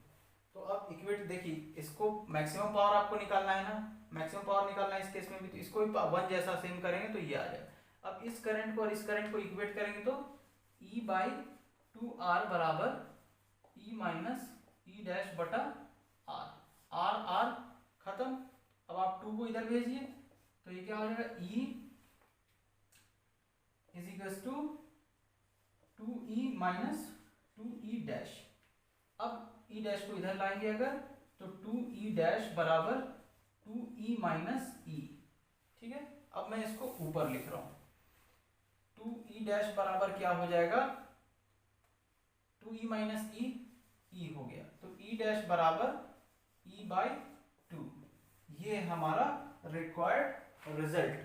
तो अब इक्वेट देखिए, इसको मैक्सिमम पावर आपको निकालना है ना, मैक्सिमम पावर निकालना है इस केस में भी, तो इसको भी वन जैसा सेम करेंगे तो ये आ जाएगा। अब इस करंट को और इस करंट को इक्वेट करेंगे तो E बाई 2R बराबर E माइनस ई डैश बटा आर खत्म। अब आप 2 को इधर भेजिए तो ये क्या हो जाएगा, E is equal to 2E minus 2e dash. अब e डैश को इधर लाएंगे अगर, तो 2e डैश बराबर 2e माइनस e। ठीक है, अब मैं इसको ऊपर लिख रहा हूं, 2e डैश बराबर क्या हो जाएगा, 2e माइनस e, e हो गया, तो e डैश बराबर e बाई 2। ये हमारा रिक्वायर्ड रिजल्ट।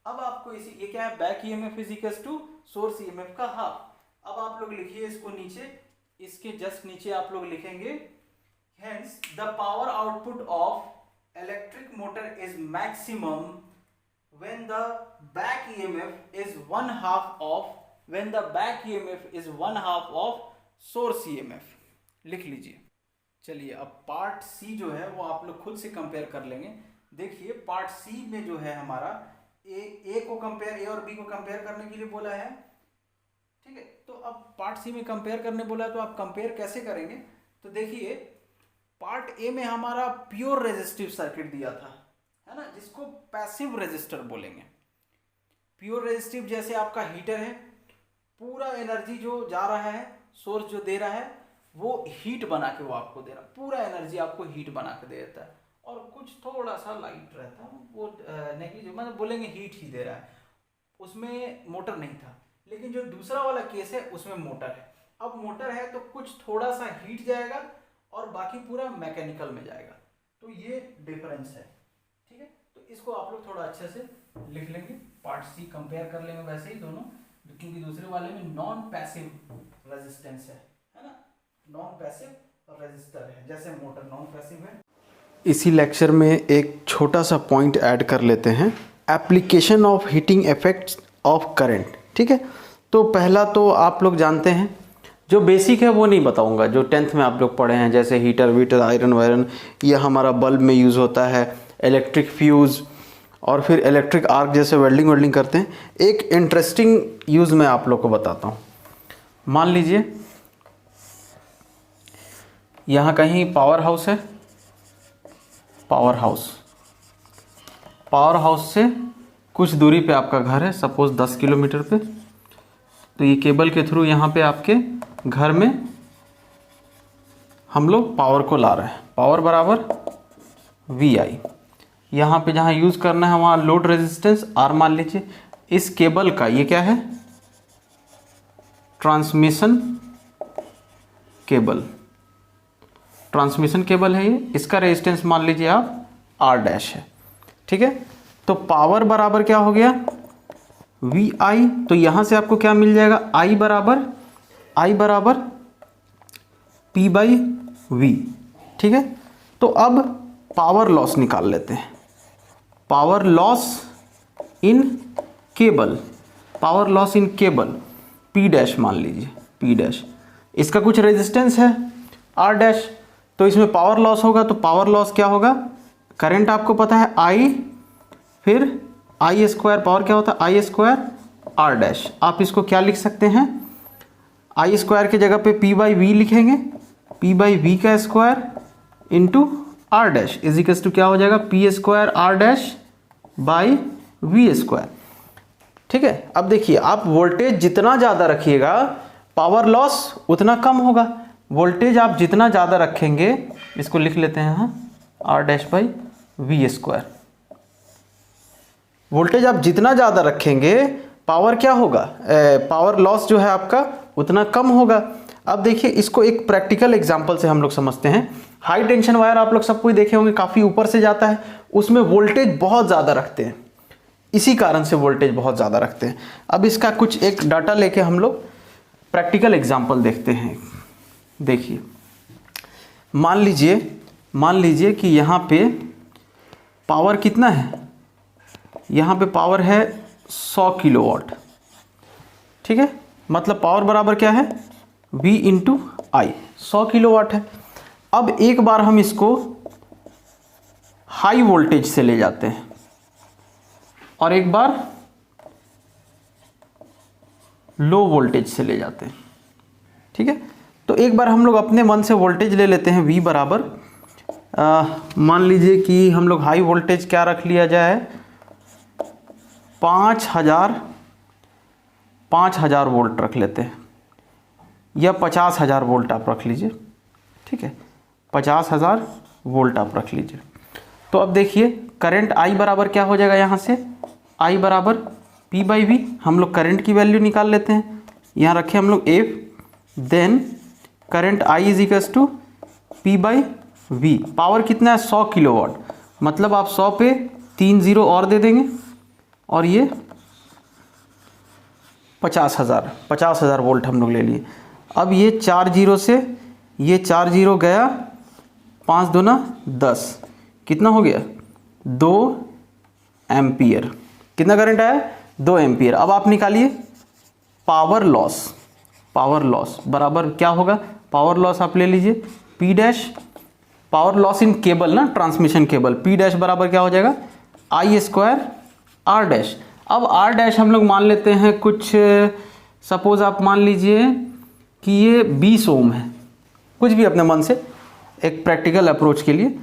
अब आपको इसी, ये क्या है, back EMF is equal to source EMF का हाफ। अब आप लोग लिखिए इसको नीचे, इसके जस्ट नीचे आप लोग लिखेंगे, hence the power output of electric motor is maximum when the back EMF is one half of source EMF। लिख लीजिए। चलिए अब पार्ट सी जो है वो आप लोग खुद से कंपेयर कर लेंगे। देखिए पार्ट सी में जो है हमारा ए को कंपेयर, ए और बी को कंपेयर करने के लिए बोला है। ठीक है, तो अब पार्ट सी में कंपेयर करने बोला है, तो आप कंपेयर कैसे करेंगे, तो देखिए पार्ट ए में हमारा प्योर रेजिस्टिव सर्किट दिया था, है ना, जिसको पैसिव रेजिस्टर बोलेंगे। प्योर रेजिस्टिव जैसे आपका हीटर है, पूरा एनर्जी जो जा रहा है, सोर्स जो दे रहा है वो हीट बना के वो आपको दे रहा है, पूरा एनर्जी आपको हीट बना के दे देता है, और कुछ थोड़ा सा लाइट रहता है वो नेगलिजिबल, मतलब बोलेंगे हीट ही दे रहा है, उसमें मोटर नहीं था। लेकिन जो दूसरा वाला केस है उसमें मोटर है। अब मोटर है तो कुछ थोड़ा सा हीट जाएगा और बाकी पूरा मैकेनिकल में जाएगा, तो ये डिफरेंस है। ठीक है, तो इसको आप लोग थोड़ा अच्छे से लिख लेंगे, पार्ट सी कंपेयर कर लेंगे वैसे ही दोनों, क्योंकि दूसरे वाले में नॉन पैसिव रेजिस्टेंस है ना, नॉन पैसिव रेजिस्टर है, जैसे मोटर नॉन पैसिव है। इसी लेक्चर में एक छोटा सा पॉइंट ऐड कर लेते हैं, application of heating effects of current. ठीक है, तो पहला तो आप लोग जानते हैं, जो बेसिक है वो नहीं बताऊंगा, जो 10th में आप लोग पढ़े हैं, जैसे हीटर वीटर आयरन वायरन, ये हमारा बल्ब में यूज़ होता है, इलेक्ट्रिक फ्यूज़, और फिर इलेक्ट्रिक आर्क जैसे वेल्डिंग करते हैं। एक इंटरेस्टिंग यूज़ मैं आप लोग को बताता हूँ। मान लीजिए यहाँ कहीं पावर हाउस है, पावर हाउस से कुछ दूरी पे आपका घर है, सपोज 10 किलोमीटर पे, तो ये केबल के थ्रू यहाँ पे आपके घर में हम लोग पावर को ला रहे हैं, पावर बराबर VI। यहाँ पे जहाँ यूज़ करना है वहाँ लोड रेजिस्टेंस R मान लीजिए। इस केबल का ये क्या है, ट्रांसमिशन केबल है ये, इसका रेजिस्टेंस मान लीजिए आप R डैश है। ठीक है, तो पावर बराबर क्या हो गया, VI। तो यहाँ से आपको क्या मिल जाएगा, I बराबर P बाई V। ठीक है, तो अब पावर लॉस निकाल लेते हैं, power loss in cable P dash मान लीजिए, P डैश, इसका कुछ रेजिस्टेंस है R डैश, तो इसमें पावर लॉस होगा, तो पावर लॉस क्या होगा, करंट आपको पता है I, फिर I स्क्वायर, पावर क्या होता है I स्क्वायर R डैश। आप इसको क्या लिख सकते हैं, I स्क्वायर की जगह पे P बाई V लिखेंगे, P बाई V का square into R dash is equal to क्या हो जाएगा, P square R dash by V square. ठीक है, अब देखिए आप वोल्टेज जितना ज़्यादा रखिएगा पावर लॉस उतना कम होगा। वोल्टेज आप जितना ज़्यादा रखेंगे, इसको लिख लेते हैं हाँ, R dash by V square. Voltage आप जितना ज़्यादा रखेंगे पावर क्या होगा, पावर लॉस जो है आपका उतना कम होगा। अब देखिए इसको एक प्रैक्टिकल एग्जांपल से हम लोग समझते हैं। हाई टेंशन वायर आप लोग सब कोई देखे होंगे, काफ़ी ऊपर से जाता है, उसमें वोल्टेज बहुत ज़्यादा रखते हैं, इसी कारण से वोल्टेज बहुत ज़्यादा रखते हैं। अब इसका कुछ एक डाटा लेके हम लोग प्रैक्टिकल एग्जांपल देखते हैं। देखिए मान लीजिए कि यहाँ पे पावर कितना है, यहाँ पे पावर है 100 किलोवाट। ठीक है, मतलब पावर बराबर क्या है, V इंटू आई, 100 किलोवाट है। अब एक बार हम इसको हाई वोल्टेज से ले जाते हैं और एक बार लो वोल्टेज से ले जाते हैं। ठीक है, तो एक बार हम लोग अपने मन से वोल्टेज ले लेते हैं V बराबर, मान लीजिए कि हम लोग हाई वोल्टेज क्या रख लिया जाए, 5000 वोल्ट रख लेते हैं। या 50,000 वोल्ट आप रख लीजिए, ठीक है, 50,000 वोल्ट आप रख लीजिए। तो अब देखिए करंट I बराबर क्या हो जाएगा, यहाँ से I बराबर P/V, हम लोग करंट की वैल्यू निकाल लेते हैं, यहाँ रखें हम लोग F, then current I is equals to P/V। Power कितना है 100 किलोवाट, मतलब आप 100 पे 3 0 और दे देंगे और ये 50,000 वोल्ट हम लोग ले लिए। अब ये 4 0 से ये 4 0 गया, 5 दूना 10, कितना हो गया 2 एम्पियर। कितना करंट आया 2 एम्पियर। अब आप निकालिए पावर लॉस बराबर क्या होगा, पावर लॉस आप ले लीजिए P dash, power loss in cable ना, ट्रांसमिशन केबल, P डैश बराबर क्या हो जाएगा I² R डैश। अब R डैश हम लोग मान लेते हैं कुछ, सपोज आप मान लीजिए कि ये 20 ओम है, कुछ भी अपने मन से, एक प्रैक्टिकल अप्रोच के लिए।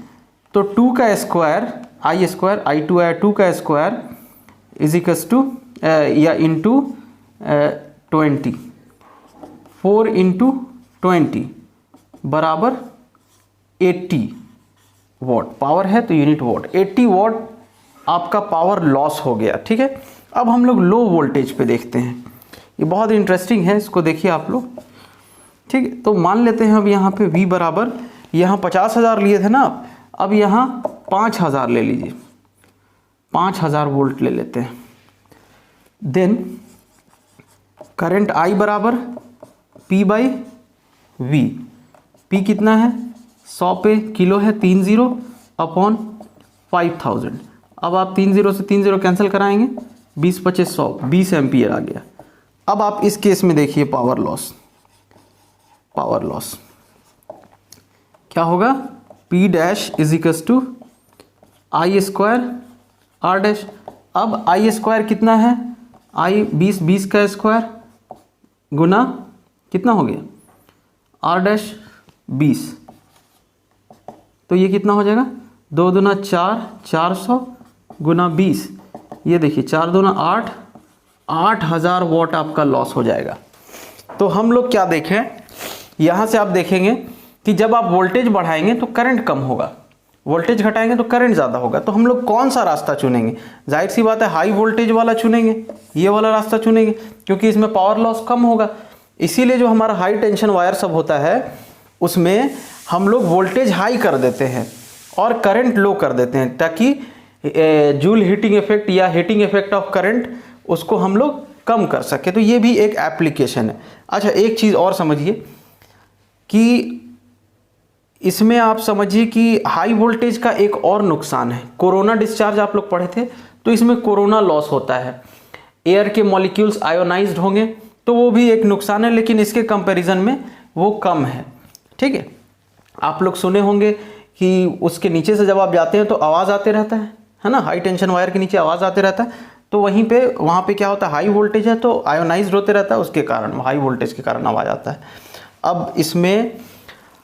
तो 2 का स्क्वायर I2 आया, 2 का स्क्वायर इज इक्वल्स टू या इंटू 20, 4 इंटू 20 बराबर 80 वॉट। पावर है तो यूनिट वॉट, 80 वॉट आपका पावर लॉस हो गया, ठीक है। अब हम लोग लो वोल्टेज पे देखते हैं, ये बहुत इंटरेस्टिंग है, इसको देखिए आप लोग, ठीक है। तो मान लेते हैं अब यहाँ पे V बराबर, यहाँ 50,000 लिए थे ना, अब यहाँ 5,000 ले लीजिए, 5,000 वोल्ट ले लेते हैं। देन करंट I बराबर P/V, P कितना है 100 पे किलो है, 3 0 अपॉन 5,000। अब आप 3 0 से 3 0 कैंसिल कराएंगे, 20 25 100, 20 एम्पियर आ गया। अब आप इस केस में देखिए पावर लॉस क्या होगा, P dash is equals to I² R dash. अब I² कितना है, I 20 का स्क्वायर गुना कितना हो गया R डैश 20, तो ये कितना हो जाएगा 2 दूना 4, 400 गुना 20, ये देखिए 4 दूना 8, 8,000 वॉट आपका लॉस हो जाएगा। तो हम लोग क्या देखें, यहाँ से आप देखेंगे कि जब आप वोल्टेज बढ़ाएंगे तो करंट कम होगा, वोल्टेज घटाएंगे तो करंट ज़्यादा होगा। तो हम लोग कौन सा रास्ता चुनेंगे, जाहिर सी बात है हाई वोल्टेज वाला चुनेंगे, ये वाला रास्ता चुनेंगे, क्योंकि इसमें पावर लॉस कम होगा। इसीलिए जो हमारा हाई टेंशन वायर सब होता है उसमें हम लोग वोल्टेज हाई कर देते हैं और करंट लो कर देते हैं, ताकि जूल हीटिंग इफेक्ट या हीटिंग इफेक्ट ऑफ करंट उसको हम लोग कम कर सके। तो ये भी एक एप्लीकेशन है। अच्छा, एक चीज़ और समझिए कि इसमें आप समझिए कि हाई वोल्टेज का एक और नुकसान है। कोरोना डिस्चार्ज आप लोग पढ़े थे, तो इसमें कोरोना लॉस होता है, एयर के मॉलिक्यूल्स आयोनाइज्ड होंगे, तो वो भी एक नुकसान है, लेकिन इसके कंपैरिजन में वो कम है, ठीक है। आप लोग सुने होंगे कि उसके नीचे से जब आप जाते हैं तो आवाज़ आते रहता है ना, हाई टेंशन वायर के नीचे आवाज़ आते रहता है, तो वहाँ पे क्या होता है, हाई वोल्टेज है तो आयोनाइज्ड होते रहता है, उसके कारण हाई वोल्टेज के कारण आवाज़ आता है। अब इसमें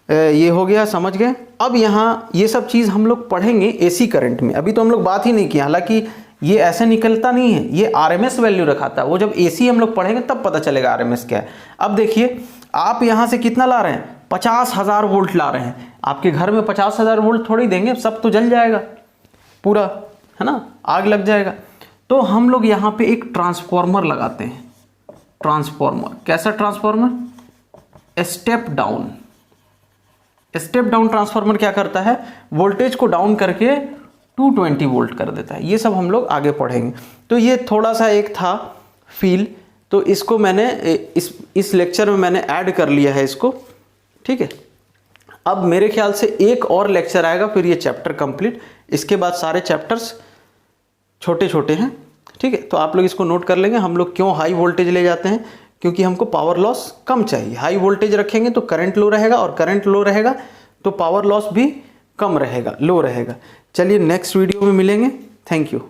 ये हो गया, समझ गए। अब यहाँ ये सब चीज़ हम लोग पढ़ेंगे एसी करंट में, अभी तो हम लोग बात ही नहीं किया, हालांकि ये ऐसे निकलता नहीं है, ये आरएमएस वैल्यू रखाता है, वो जब एसी हम लोग पढ़ेंगे तब पता चलेगा आरएमएस क्या है। अब देखिए आप यहाँ से कितना ला रहे हैं, 50,000 वोल्ट ला रहे हैं। आपके घर में 50,000 वोल्ट थोड़ी देंगे, सब तो जल जाएगा पूरा, है ना, आग लग जाएगा। तो हम लोग यहाँ पे एक ट्रांसफॉर्मर लगाते हैं। ट्रांसफॉर्मर कैसा ट्रांसफॉर्मर, स्टेप डाउन ट्रांसफार्मर क्या करता है, वोल्टेज को डाउन करके 220 वोल्ट कर देता है। ये सब हम लोग आगे पढ़ेंगे। तो ये थोड़ा सा एक था फील, तो इसको मैंने इस लेक्चर में मैंने ऐड कर लिया है इसको, ठीक है। अब मेरे ख्याल से एक और लेक्चर आएगा, फिर ये चैप्टर कंप्लीट, इसके बाद सारे चैप्टर्स छोटे छोटे हैं, ठीक है। तो आप लोग इसको नोट कर लेंगे, हम लोग क्यों हाई वोल्टेज ले जाते हैं, क्योंकि हमको पावर लॉस कम चाहिए। हाई वोल्टेज रखेंगे तो करंट लो रहेगा, और करंट लो रहेगा तो पावर लॉस भी कम रहेगा, लो रहेगा। चलिए नेक्स्ट वीडियो में मिलेंगे, थैंक यू।